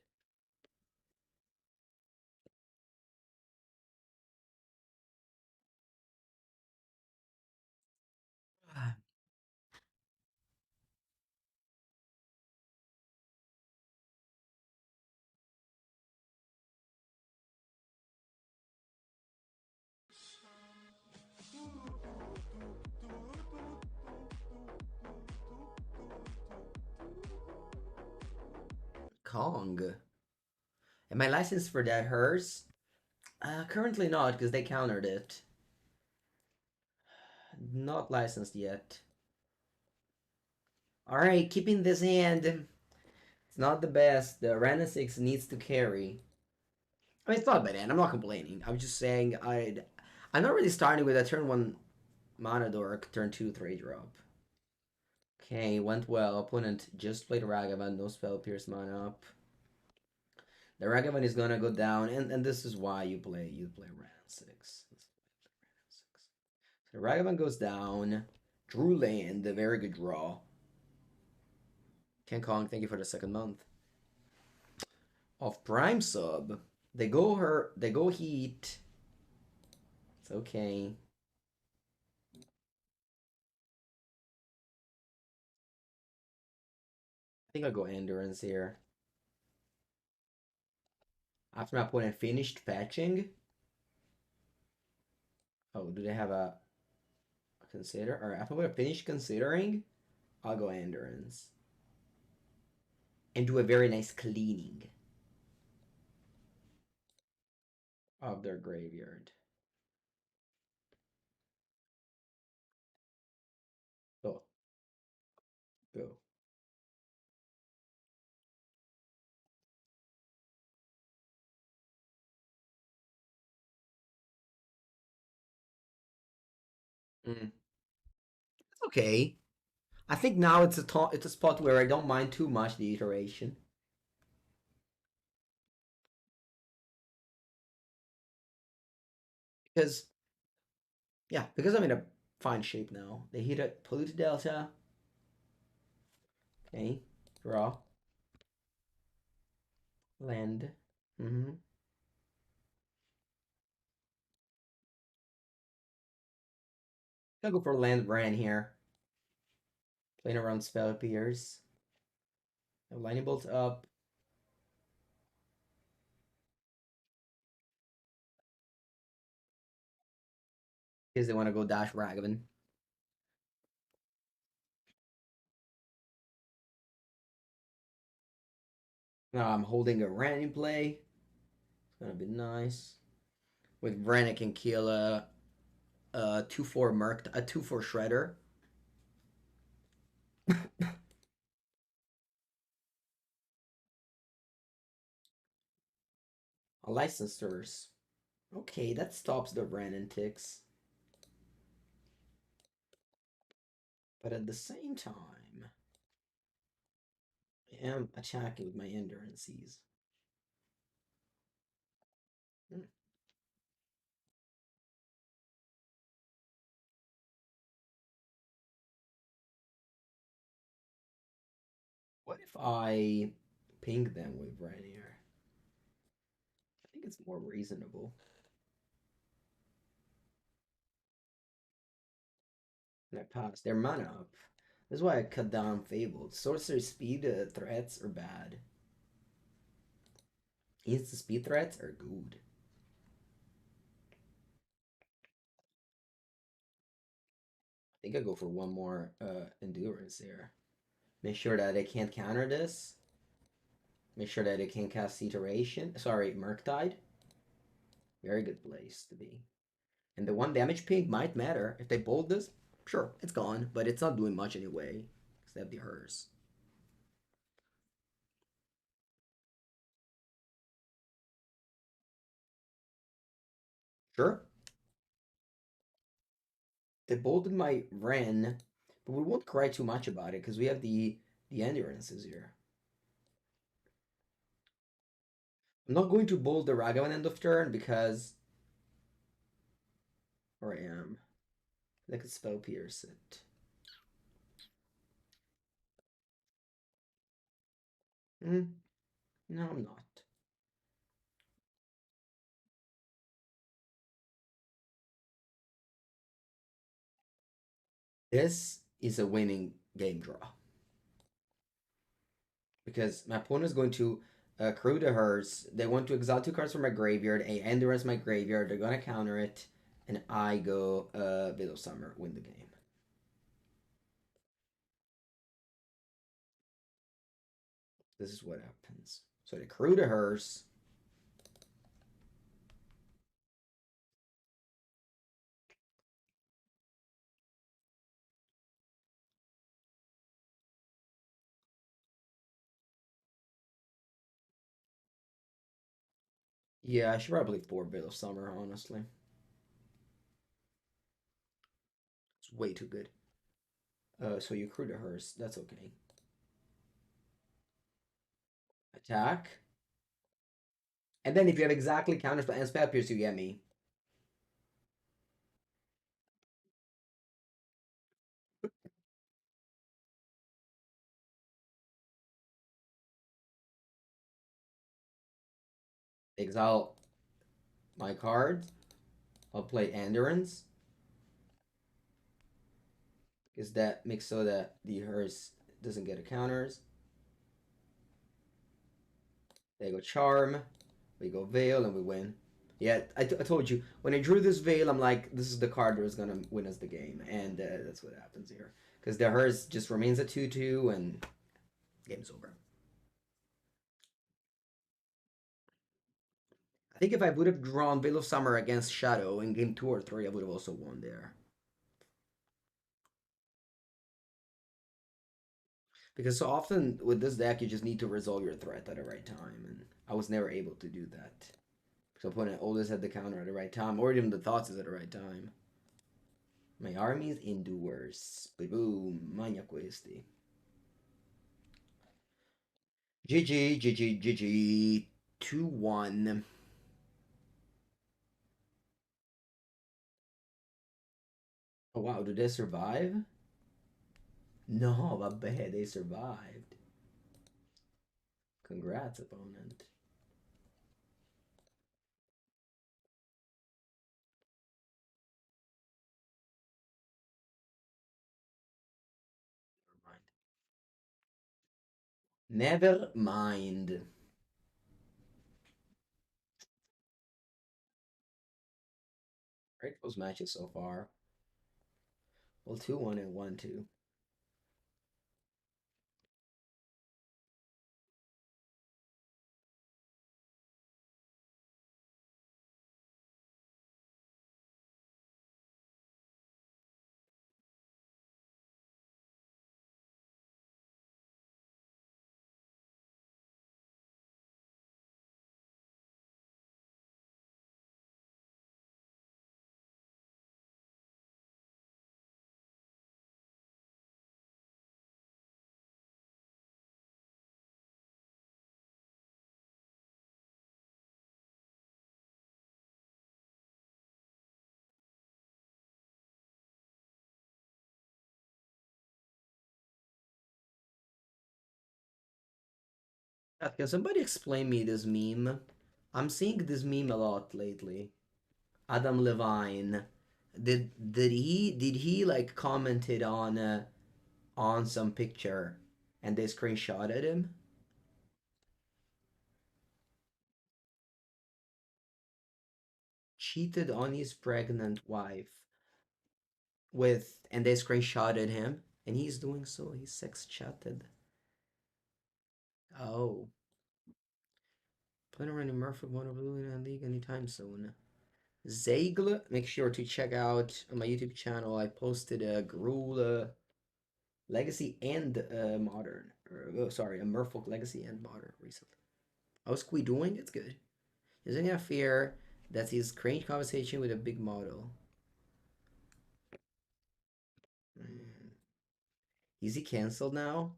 Kong. Am I licensed for that hers? Currently not, because they countered it. Not licensed yet. Alright, keeping this hand. It's not the best. The Wrenn and Six needs to carry. I mean, it's not a bad hand. I'm not complaining. I'm just saying I'm not really starting with a turn 1 mana dork, turn 2 3 drop. Okay, went well. Opponent just played Ragavan, no spell pierce mana up. The Ragavan is gonna go down, and this is why you play Wrenn and Six. So Ragavan goes down. Drew land, a very good draw. Ken Kong, thank you for the second month. Off Prime sub. They go Heat. It's okay. I think I'll go Endurance here. After my opponent finished fetching. Oh, do they have a consider? Or after we finish considering, I'll go Endurance. And do a very nice cleaning of their graveyard. Go. Go. Mm. It's okay. I think now it's a spot where I don't mind too much the iteration. Because yeah, because I'm in a fine shape now. They hit a polluted delta. Okay. Draw. Land. Mm-hmm. I'll go for land brand here. Playing around spell appears. Lightning bolt up. Because they want to go dash Ragavan. Now I'm holding a Wrenn in play. It's gonna be nice. With Wrenn, I can kill a 2/4 Merc, a 2/4 Shredder. A Licensors. Okay, that stops the Wrenn and Ticks. But at the same time, I am attacking with my Endurances. Hmm. What if I ping them with Wrenn here? I think it's more reasonable. And I pass. Their mana up. This is why I cut down Fable. Sorcery speed threats are bad. Instant speed threats are good. I think I go for one more endurance here. Make sure that I can't counter this. Make sure that I can cast Iteration. Sorry, Murktide. Very good place to be. And the 1 damage ping might matter. If they bolt this, sure, it's gone. But it's not doing much anyway. Except the hers. Sure. They bolted my Wrenn. But we won't cry too much about it because we have the endurances here. I'm not going to bolt the Ragavan end of turn because Or I am. I could spell pierce it. No, I'm not. This is a winning game draw. Because my opponent is going to accrue to hers. They want to exile 2 cards from my graveyard. A Endurance my graveyard. They're going to counter it. And I go Veil of Summer, win the game. This is what happens. So they accrue to hers. Yeah, I should probably board Veil of Summer, honestly. It's way too good. So you accrue to hers. That's okay. Attack. And then if you have exactly counters and spell pierce, you get me. Exile my card. I'll play Endurance. Because that makes so that the hers doesn't get a counters. They go Charm. We go Veil and we win. Yeah, I told you. When I drew this Veil, I'm like, this is the card that was going to win us the game. And that's what happens here. Because the hers just remains a 2-2 and game's over. I think if I would have drawn Veil of Summer against Shadow in game 2 or 3, I would have also won there. Because so often with this deck, you just need to resolve your threat at the right time. And I was never able to do that. So opponent always had the counter at the right time, or even the thoughts is at the right time. My armies endures. Boom, magna questi. GG, GG, GG. 2-1. Oh wow, did they survive? No, vabbè, they survived. Congrats, opponent. Never mind. Right, those matches so far. Well, 2-1 and 1-2. Can somebody explain me this meme? I'm seeing this meme a lot lately. Adam Levine. Did he like commented on some picture and they screenshotted him? Cheated on his pregnant wife with and they screenshotted him and he's doing so. He's sex chatted. Oh. Plan on running Murphy one of the league anytime soon. Zagle, make sure to check out on my YouTube channel. I posted a Gruul Legacy and Modern. Oh, sorry, a Merfolk Legacy and Modern recently. How's Squee doing? It's good. Isn't it fear that he's cringe conversation with a big model? Is he cancelled now?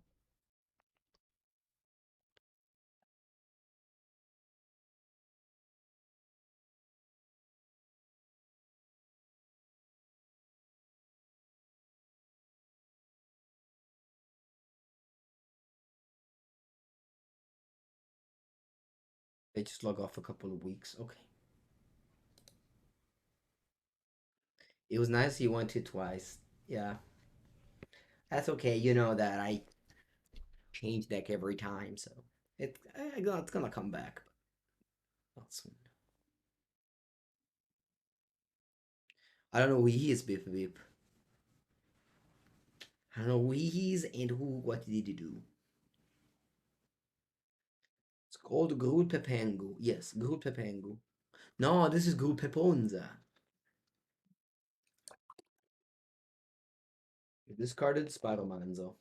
They just log off a couple of weeks. Okay. It was nice he went to twice. Yeah. That's okay. You know that I change deck every time, so it's gonna come back. Not soon. I don't know who he is, Beep Beep. I don't know who he is and who what did he do. It's called Gruul Pepengu. Yes, Gruul Pepengu. No, this is Gruul Peponza. You discarded Spider-Manzo.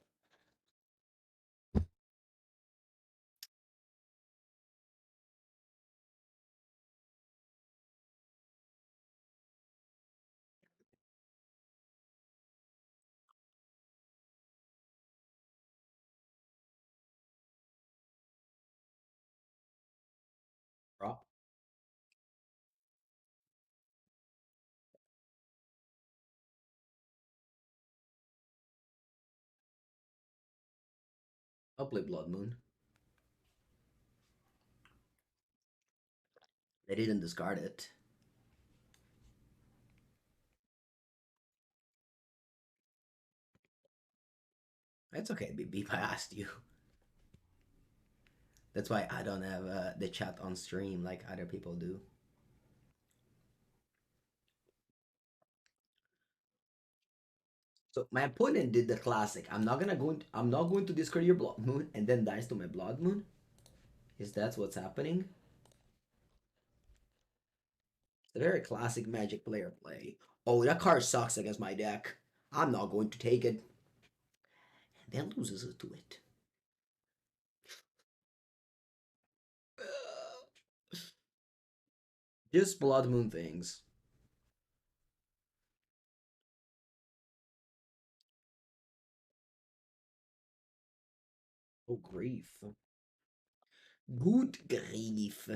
Drop. I'll play Blood Moon. They didn't discard it. It's okay, Beep. I asked you. That's why I don't have the chat on stream like other people do. So my opponent did the classic. I'm not going to discard your Blood Moon and then dies to my Blood Moon. Is that what's happening? It's a very classic Magic player play. Oh, that card sucks against my deck. I'm not going to take it. And then loses it to it. Just Blood Moon things. Oh, grief. Good grief.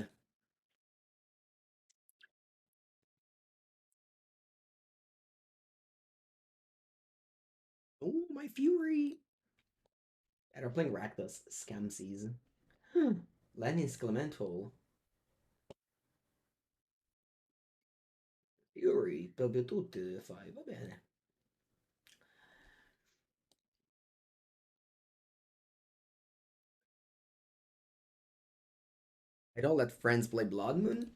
Oh, my Fury. And they're playing Rakdos Scamsies. Lenny's Clemental. Fury. Proprio tutte le fai, va bene. I don't let friends play Blood Moon.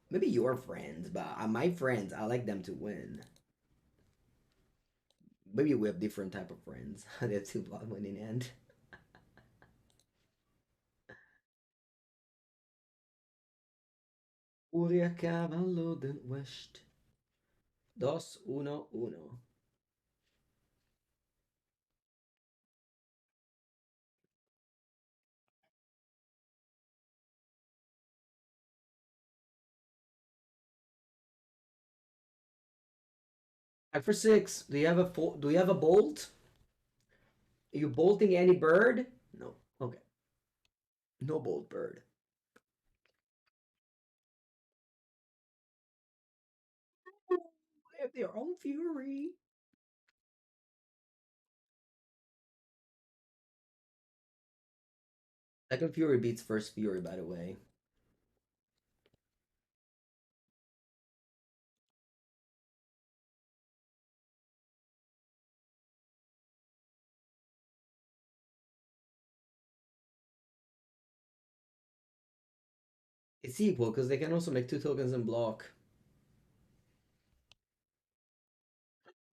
Maybe your friends, but my friends, I like them to win. Maybe we have different type of friends. They have two Blood Moon in hand. Furia cavallo del West. 2-1-1. Five for six. Do you have do you have a bolt? Are you bolting any bird? No. Okay. No bolt bird. They have their own fury. Second fury beats first fury, by the way. It's equal because they can also make two tokens and block.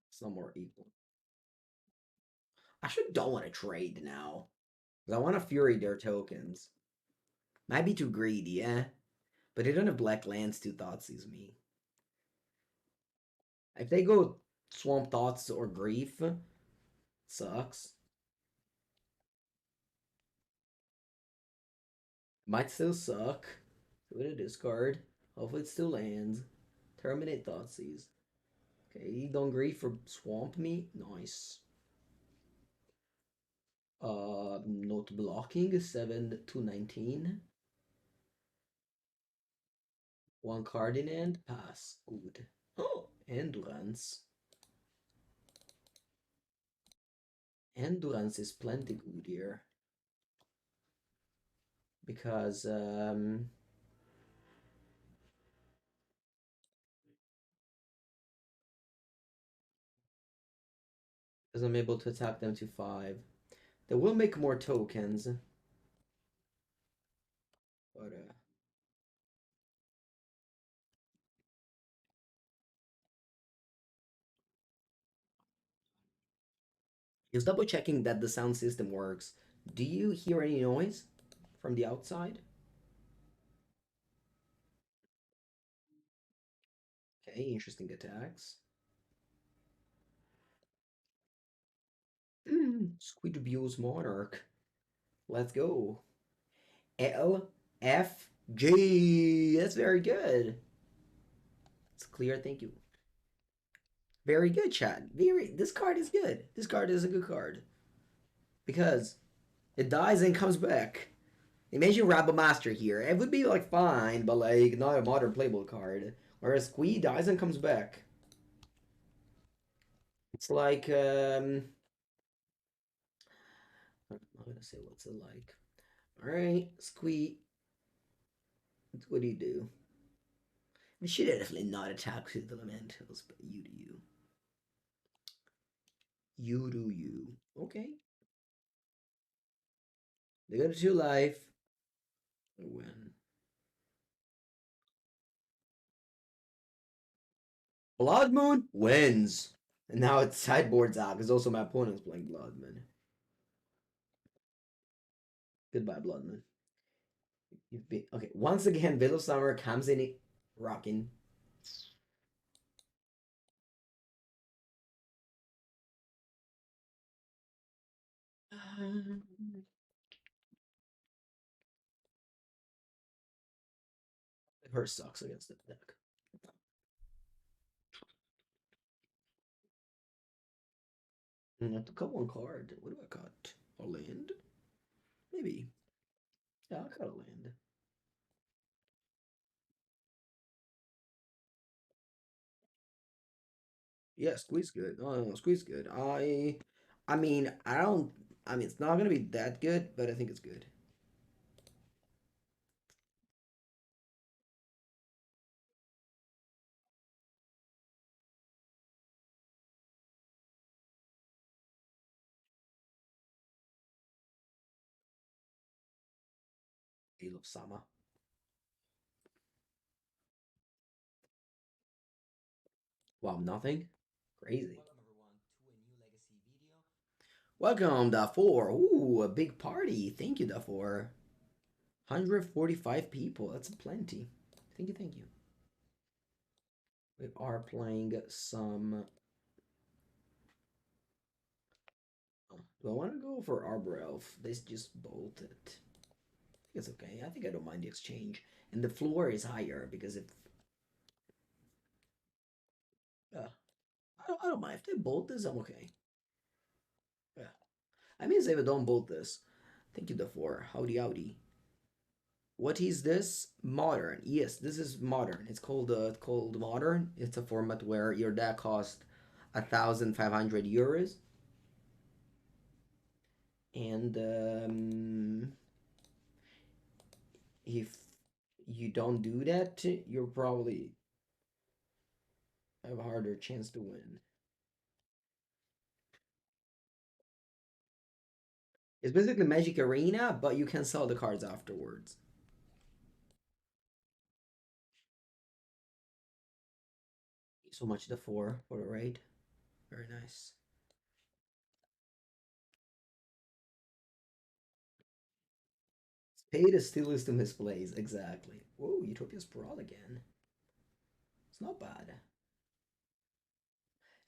It's not more equal. I should don't want to trade now. Because I want to fury their tokens. Might be too greedy, eh? But they don't have black lands to Thoughtseize me. If they go Swamp Thoughts or Grief, sucks. Might still suck. With a discard. Hopefully it still lands. Terminate Thoughtseize. Okay, don't grief for Swamp me. Nice. Not blocking 7 to 19. One card in hand, pass. Good. Oh, endurance. Endurance is plenty good here. Because Because I'm able to attack them to 5. They will make more tokens. But, just double checking that the sound system works. Do you hear any noise from the outside? Okay, interesting attacks. Squee Dubious Monarch. Let's go. LFG. That's very good. It's clear, thank you. Very good, chat. This card is good. This card is a good card. Because it dies and comes back. Imagine Rabble Master here. It would be like fine, but like not a modern playable card. Whereas Squee dies and comes back. It's like I'm not gonna say what's it like. Alright, Squee. What do you do? We should definitely not attack with the elementals, but you do you. You do you. Okay. They go to 2 life. Win. Blood Moon wins. And now it's sideboard's out because also my opponent's playing Blood Moon. Goodbye, Blood Moon. You've been okay. Once again, Veil of Summer comes in rocking. Her sucks against the deck. I have to cut one card. What do I cut? A land? Maybe. Yeah, I'll cut a land. Yeah, Squeeze good. No, Squeeze good. I mean, I don't. I mean, it's not gonna be that good, but I think it's good. Veil of Summer. Wow, nothing. Crazy. Welcome, Dafor. Ooh, a big party. Thank you, Dafor. 145 people. That's plenty. Thank you, thank you. We are playing some. Do I want to go for Arbor Elf? This just bolted. I think it's okay. I think I don't mind the exchange. And the floor is higher because if. I don't mind. If they bolt this, I'm okay. Yeah. I mean, if they don't bolt this. Thank you, Dafor. Howdy, howdy. What is this? Modern. Yes, this is modern. It's called modern. It's a format where your deck costs 1,500 euros, and if you don't do that, you're probably have a harder chance to win. It's basically Magic Arena, but you can sell the cards afterwards. So much the for the raid. Very nice. Spade is still is to misplays, exactly. Whoa, Utopia Sprawl again. It's not bad.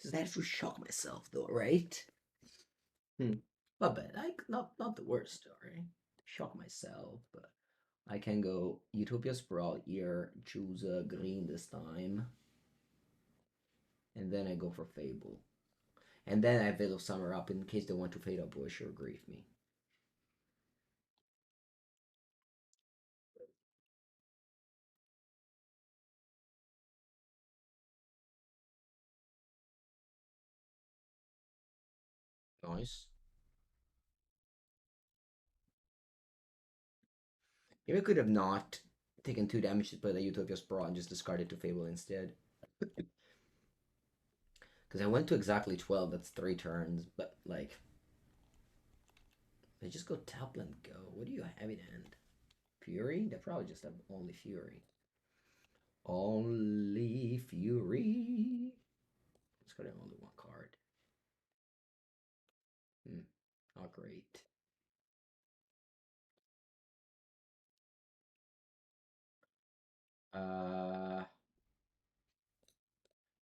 Just have to shock myself though, right? Not bad. Not the worst story. Shock myself, but I can go Utopia Sprawl here, choose a green this time, and then I go for Fable. And then I Veil of Summer up in case they want to fade a bush or grief me. Nice. Maybe I could have not taken 2 damage to play the Utopia Sprawl and just discarded to Fable instead. Because Because I went to exactly 12, that's 3 turns, but like, they just go Tapland go. What do you have in hand? Fury? They probably just have only Fury. Only Fury. It's got only one card. Not great.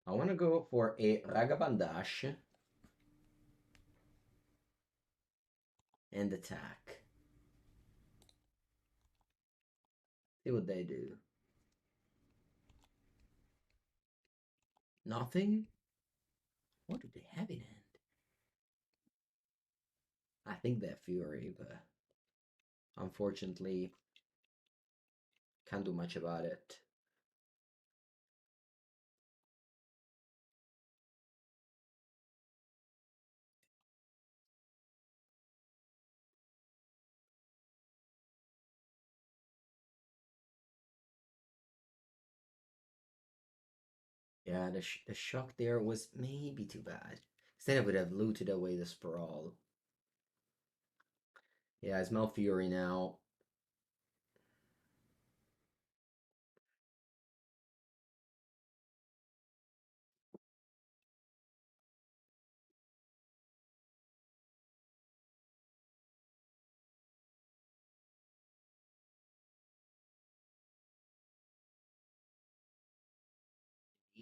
I want to go for a Ragavan dash and attack. See what they do. Nothing? What do they have in hand? I think they're Fury, but unfortunately, can't do much about it. Yeah, the shock there was maybe too bad. Instead, I would have looted away the Sprawl. Yeah, I smell Fury now.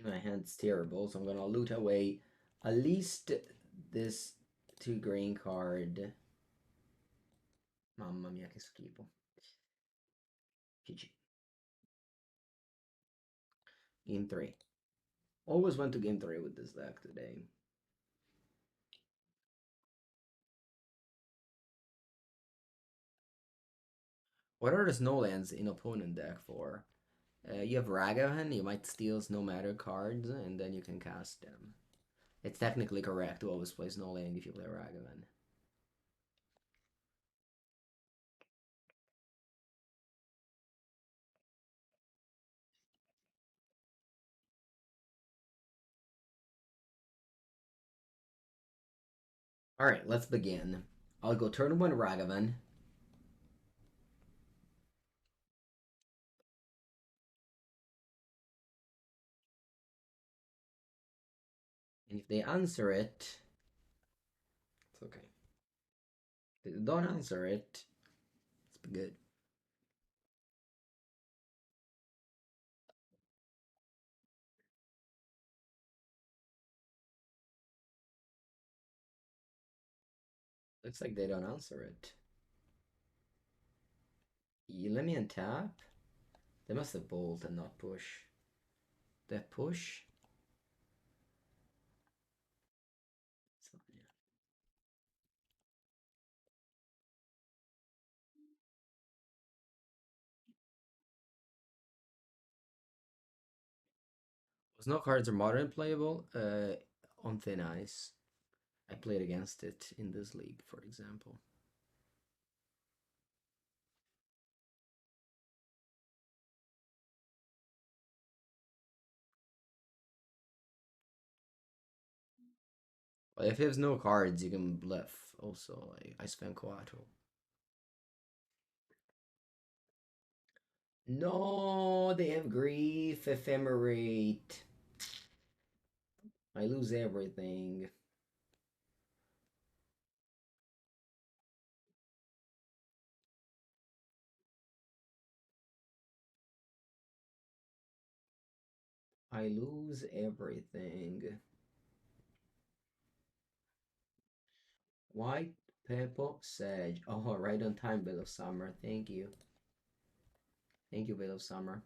My hand's terrible, so I'm gonna loot away at least this 2 green card. Mamma mia, che schifo. GG. Game 3. Always went to game 3 with this deck today. What are the snowlands in opponent deck for? You have Ragavan, you might steal no matter cards, and then you can cast them. It's technically correct to always play snowland if you play Ragavan. Alright, let's begin. I'll go turn 1 Ragavan. And if they answer it, it's okay. If they don't answer it, it's good. Looks like they don't answer it. You let me untap? They must have bolt and not push. They push? So, yeah. Was no cards are modern playable? On thin ice. I played against it in this league, for example. Well, if he has no cards, you can bluff. Also, I spent Coatl. No, they have grief, ephemerate. I lose everything. I lose everything. White purple sage. Oh, right on time, Bit of Summer. Thank you. Thank you, Bit of Summer.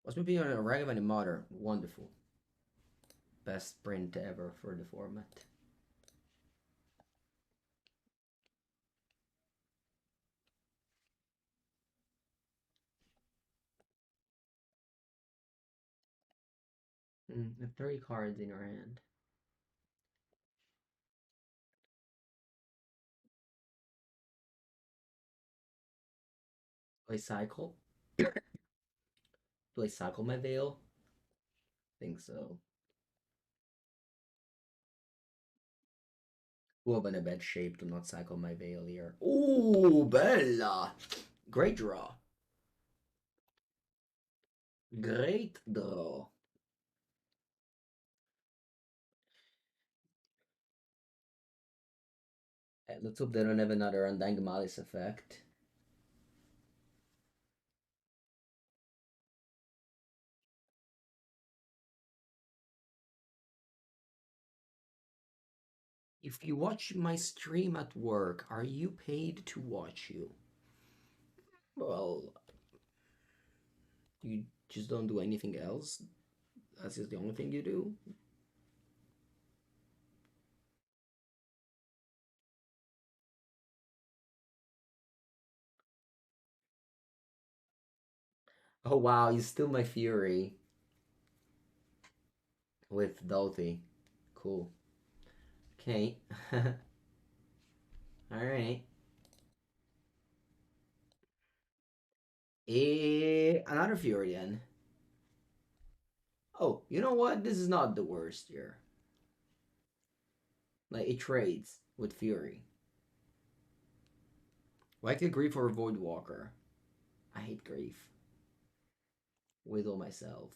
What's my opinion on Ragavan in Modern? Wonderful. Best print ever for the format. Have 30 cards in your hand. Play cycle. Do I cycle my Veil? Think so. Well, I'm in a bad shape to not cycle my Veil here. Ooh, bella! Great draw. Great draw. Let's hope they don't have another Undying Malice effect. If you watch my stream at work, are you paid to watch you? Well, you just don't do anything else? That's just the only thing you do? Oh wow, you steal my Fury. With Dolty. Cool. Okay. Alright. Another Fury then. Oh, you know what? This is not the worst here. Like, it trades with Fury. Why could Grief or Voidwalker? I hate Grief. Whittle myself.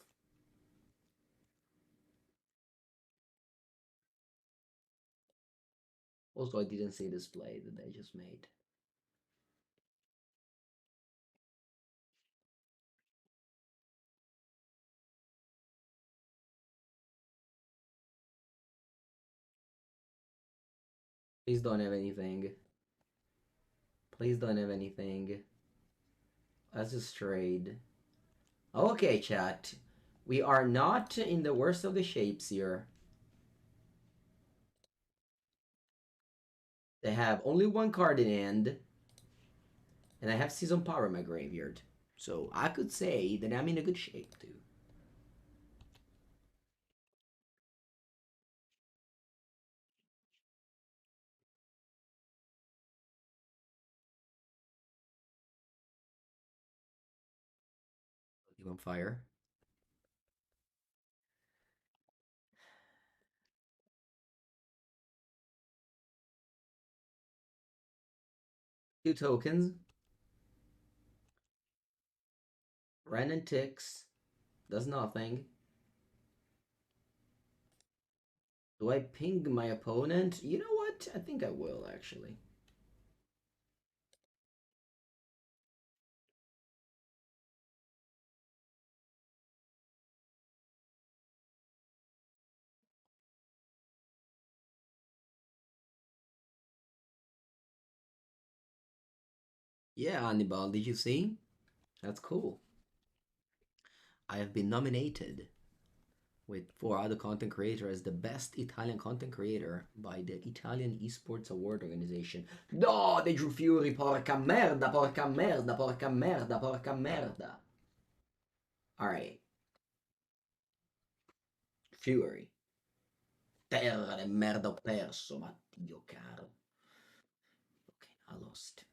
Also, I didn't see this play that I just made. Please don't have anything. Please don't have anything. Let's just trade. Okay, chat. We are not in the worst of the shapes here. They have only one card in hand. And I have Seasoned Power in my graveyard. So I could say that I'm in a good shape too. You on fire? Two tokens. Wrenn and Six. Does nothing. Do I ping my opponent? You know what? I think I will actually. Yeah, Hannibal, did you see? That's cool. I have been nominated with 4 other content creators as the best Italian content creator by the Italian Esports Award Organization. No, they drew Fury, porca merda, porca merda, porca merda, porca merda. Alright. Fury. Terra de merda ho perso, ma Dio caro. Ok, I lost.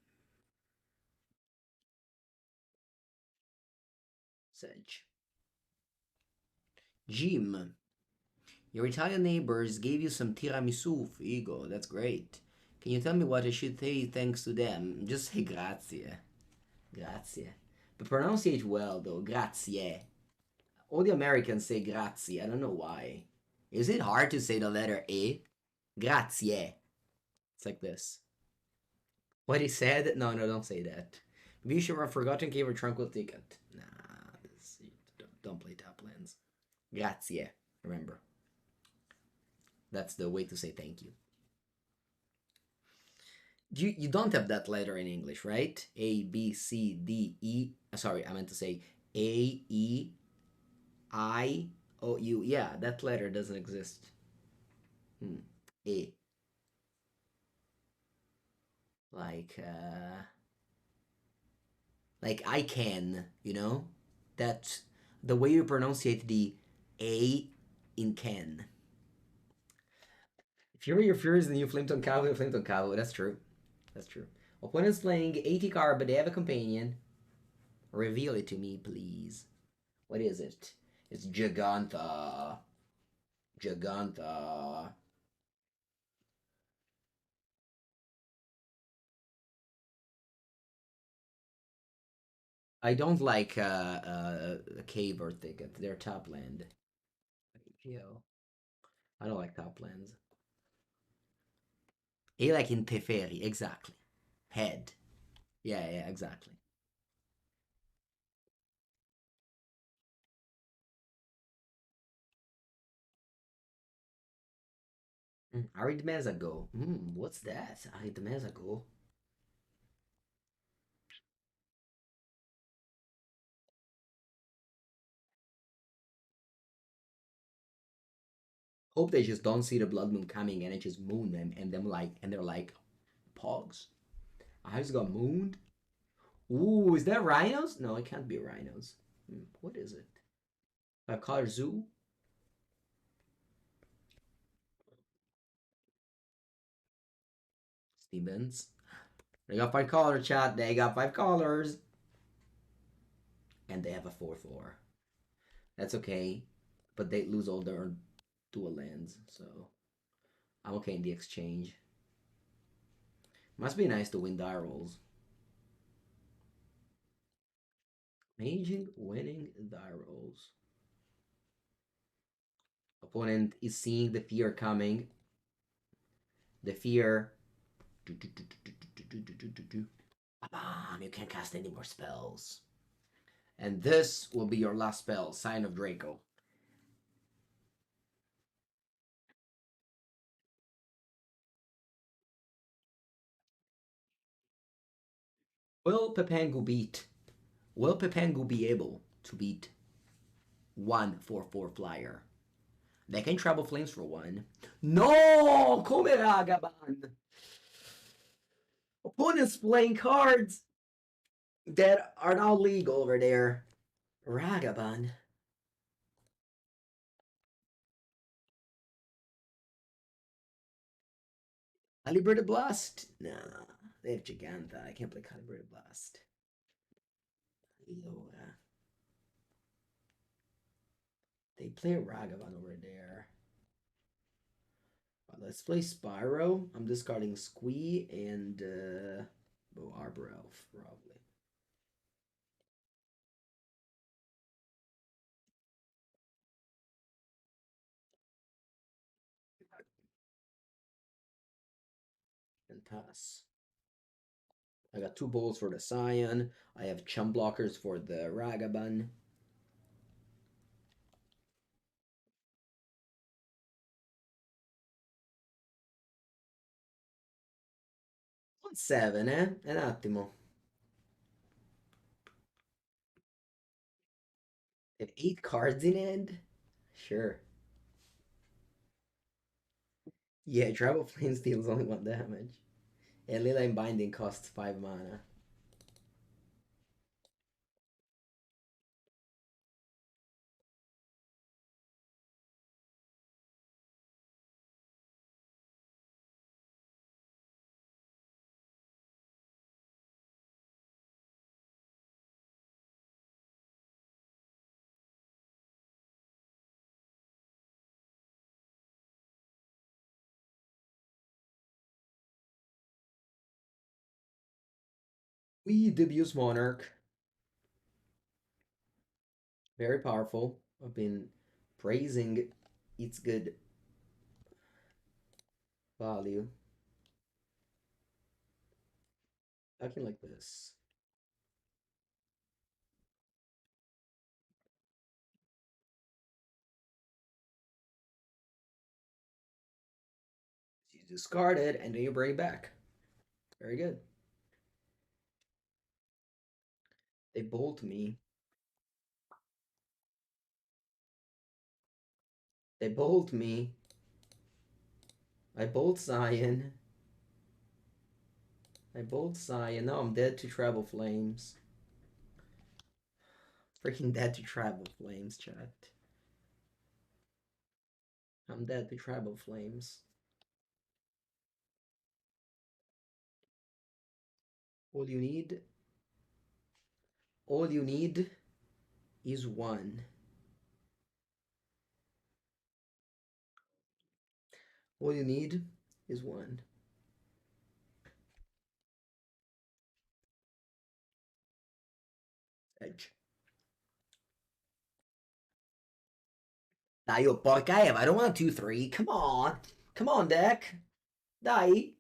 Sedge. Jim. Your Italian neighbors gave you some tiramisu, figo. That's great. Can you tell me what I should say thanks to them? Just say grazie. Grazie. But pronounce it well, though. Grazie. All the Americans say grazie. I don't know why. Is it hard to say the letter A? Grazie. It's like this. What he said? No, don't say that. Maybe you should have forgotten gave a tranquil ticket. Nah, don't play top lands. Grazie. Remember. That's the way to say thank you. You don't have that letter in English, right? A, B, C, D, E. Sorry, I meant to say A, E, I, O, U. Yeah, that letter doesn't exist. A. Like I can, you know? That's the way you pronunciate the A in can. Fury or Fury is the new Flametongue Cavalry, Flametongue Cavalry. That's true. That's true. Opponent's playing 80 card, but they have a companion. Reveal it to me, please. What is it? It's Gigantha. Gigantha. I don't like a cave or thicket. They're top land. MTGO. I don't like top lands. I like in Teferi, exactly. Head. Yeah, exactly. Arithmezago. What's that? Arithmezago. Hope they just don't see the blood moon coming and it just moon them and they're like pogs. I just got mooned. Ooh, is that rhinos? No, it can't be rhinos. What is it? A color zoo? Stevens. They got 5 colors, chat. They got 5 colors. And they have a 4/4. That's okay. But they lose all their dual lands, so I'm okay in the exchange. Must be nice to win die rolls. Maging winning die rolls. Opponent is seeing the fear coming. The fear. Bam, you can't cast any more spells. And this will be your last spell, Sign of Draco. Will Pepangu beat? Will Pepangu be able to beat 1/4/4 flyer? They can travel flames for 1. No! Come Ragavan! Opponents playing cards that are now legal over there. Ragavan. Calibrated Blast? Nah. They have Giganta. I can't play Calibrated Blast. They play Ragavan over there. Let's play Spyro. I'm discarding Squee and Arbor Elf, probably. And pass. I got 2 bowls for the Scion. I have chump blockers for the Ragavan. Un 7, eh? Un attimo. I have 8 cards in hand? Sure. Yeah, Tribal Flame deals only 1 damage. And Leyline Binding costs 5 mana. We Dubious Monarch. Very powerful. I've been praising its good value. Acting like this. You discard it and then you bring it back. Very good. They bolt me. They bolt me. I bolt Scion. I bolt Scion. Now I'm dead to Tribal Flames. Freaking dead to Tribal Flames, chat. I'm dead to Tribal Flames. All you need He's one. All you need is one. Edge. Dai, oh, porca Eva, I don't want a 2-3. Come on. Come on, deck. Dai.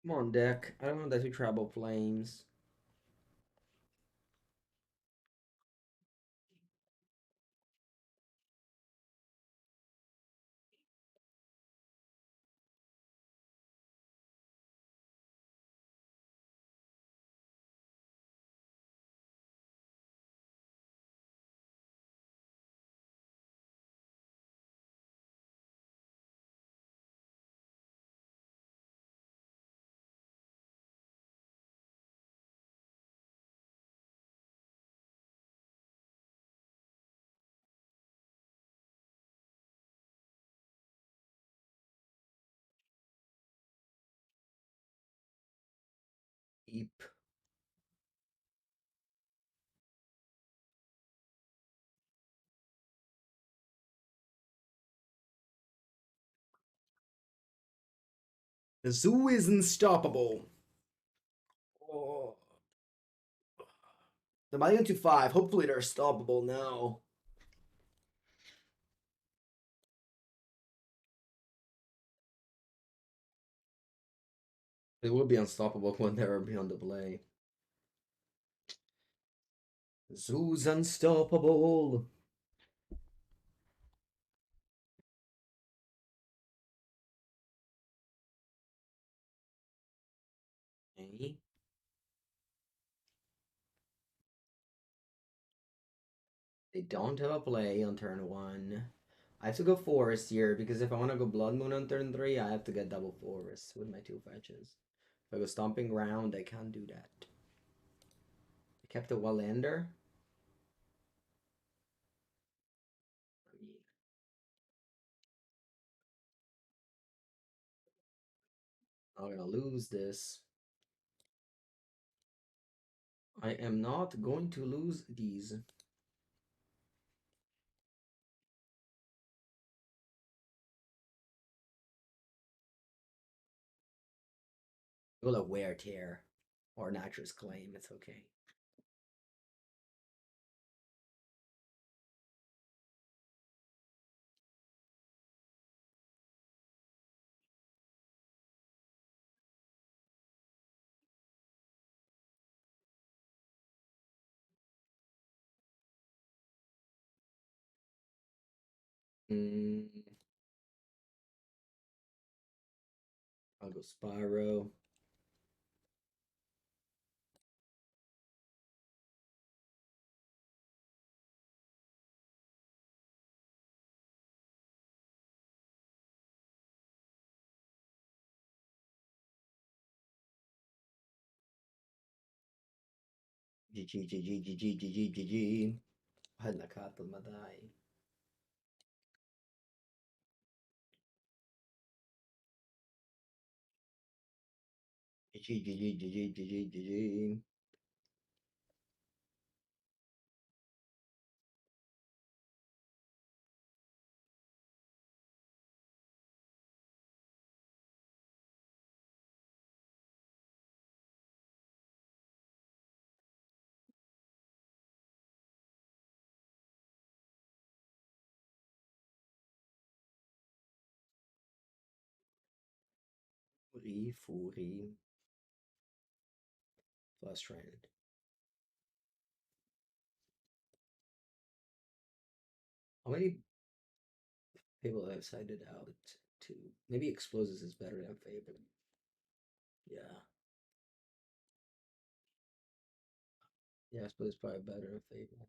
Come on, deck. I don't want that to trouble flames. Eep. The zoo is unstoppable. Oh. They're mighty into 5. Hopefully they're stoppable now. They will be unstoppable when they're beyond the play. Zoo's unstoppable. Okay. They don't have a play on turn 1. I have to go forest here because if I want to go Blood Moon on turn 3, I have to get double forest with my 2 fetches. If I go Stomping Ground, I can't do that. I kept a Wallander. I mean, I'm gonna lose this. I am not going to lose these. We'll have Wear Tear or Nature's Claim. It's okay. Mm, I'll go Spyro. GG, GG, GG, GG, GG. Hallakato, ma dai. GG, GG, GG, GG, GG. Fury, Fury. Plus Rand. How many people have cited out to? Maybe Explosives is better than Fable. Yeah. Yeah, I suppose it's probably better than Fable.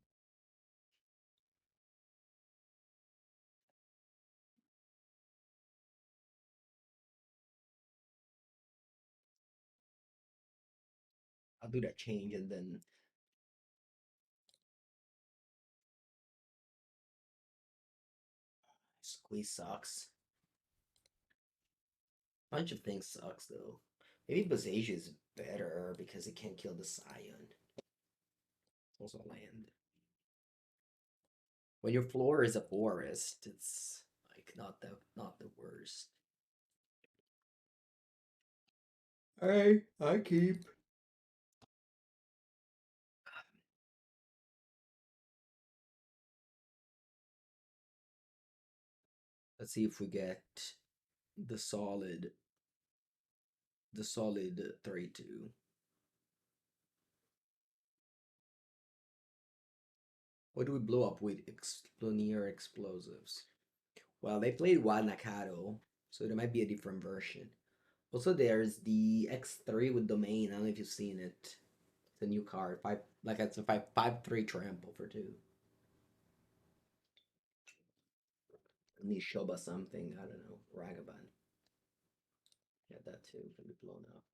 I'll do that change and then Squee sucks. Bunch of things sucks though. Maybe Boseiju is better because it can't kill the Scion. It's also land. When your floor is a forest, it's like not the worst. Hey, I keep. Let's see if we get the solid the solid 3-2. What do we blow up with Explonier explosives? Well, they played Wild Nakado, so there might be a different version. Also, there's the X3 with Domain. I don't know if you've seen it. It's a new card. It's a 5/3 trample for 2. Nishoba something. I don't know. Ragavan. Yeah, that too can be blown up.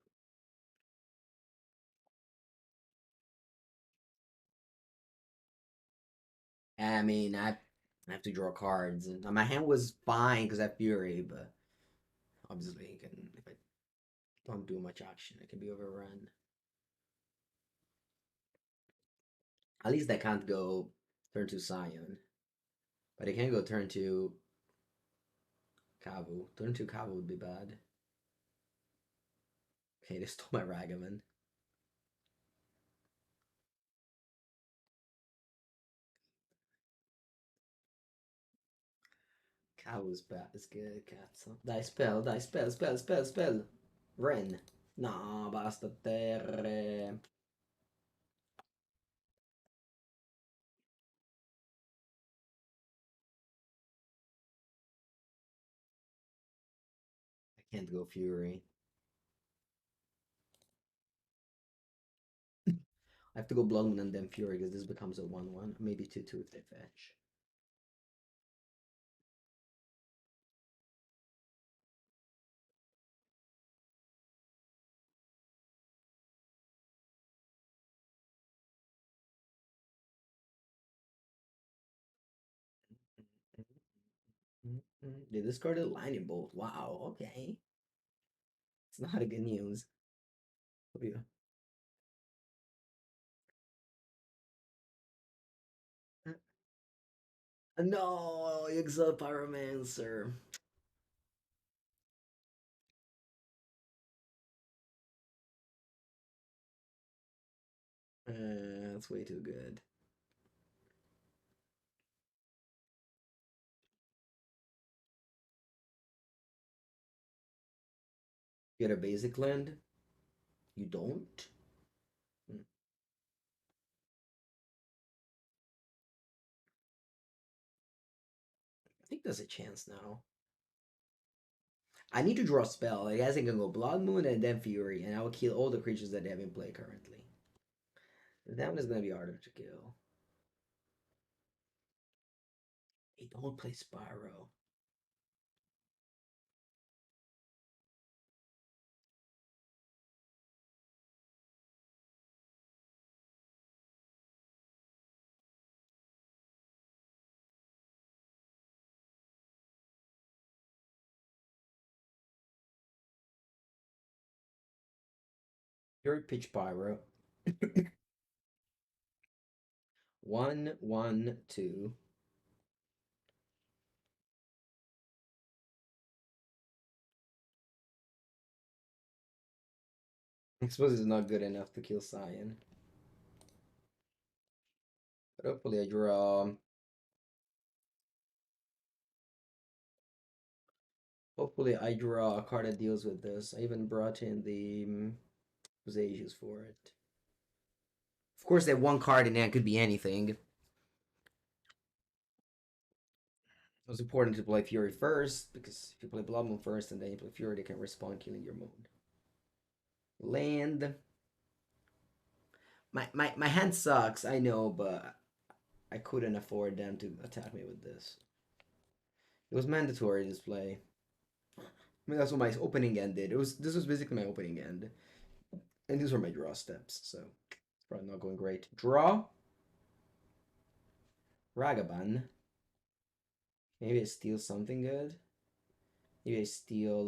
I mean, I have to draw cards, and my hand was fine because I have Fury, but obviously, if I don't do much action, it can be overrun. At least I can't go turn to Scion, but I can go turn to Kavu. Turn to Kavu would be bad. Okay, they stole my Ragavan. Kavu's bad. It's good. Cazzo. Dai, spell. Wrenn. No, basta terre. I can't go Fury. I have to go Blood Moon and then Fury because this becomes a 1/1. Maybe 2/2 if they fetch. They discarded Lightning Bolt. Wow, okay. It's not a good news. Yeah. No, Exiled Pyromancer. That's way too good. Get a basic land? You don't? Hmm. I think there's a chance now. I need to draw a spell. I guess I can go Blood Moon and then Fury, and I will kill all the creatures that they have in play currently. That one is gonna be harder to kill. Hey, don't play Spyro. Fury pitch Pyro. 1/1/2. I suppose it's not good enough to kill Cyan. But hopefully I draw. Hopefully I draw a card that deals with this. I even brought in the Boseijus for it. Of course, that one card in hand could be anything. It was important to play Fury first, because if you play Blood Moon first and then you play Fury, they can respond killing your moon. Land. My hand sucks, I know, but I couldn't afford them to attack me with this. It was mandatory to play. I mean, that's what my opening end did. This was basically my opening end. And these were my draw steps, so it's probably not going great. Draw. Ragavan. Maybe I steal something good. Maybe I steal,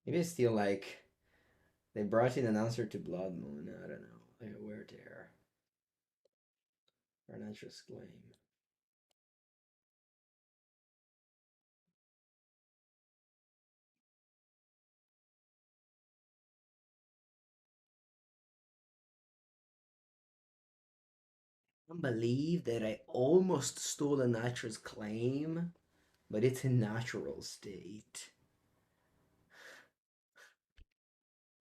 maybe I steal, like, they brought in an answer to Blood Moon. I don't know. Like, where there? Or an Enchantress Claim. I can't believe that I almost stole a Nature's Claim, but it's in natural state.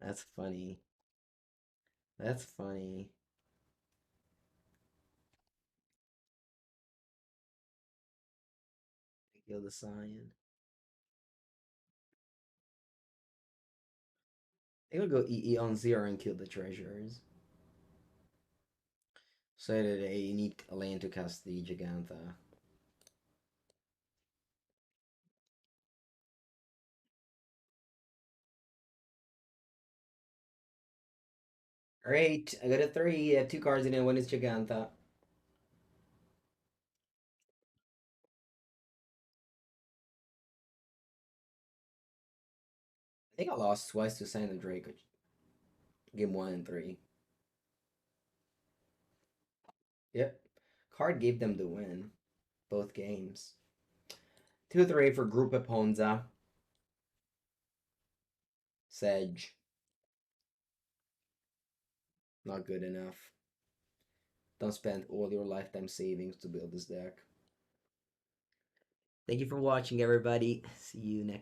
That's funny. That's funny. Kill the Scion. I think I'll go EE on 0 and kill the treasures. So that I need a land to cast the Gigantha. Great, I got a 3. I have 2 cards in it. One is Gigantha. I think I lost twice to Sand and Drake. Game 1 and 3. Yep. Card gave them the win. Both games. 2-3 for Group Peponza. Sedge. Not good enough. Don't spend all your lifetime savings to build this deck. Thank you for watching, everybody. See you next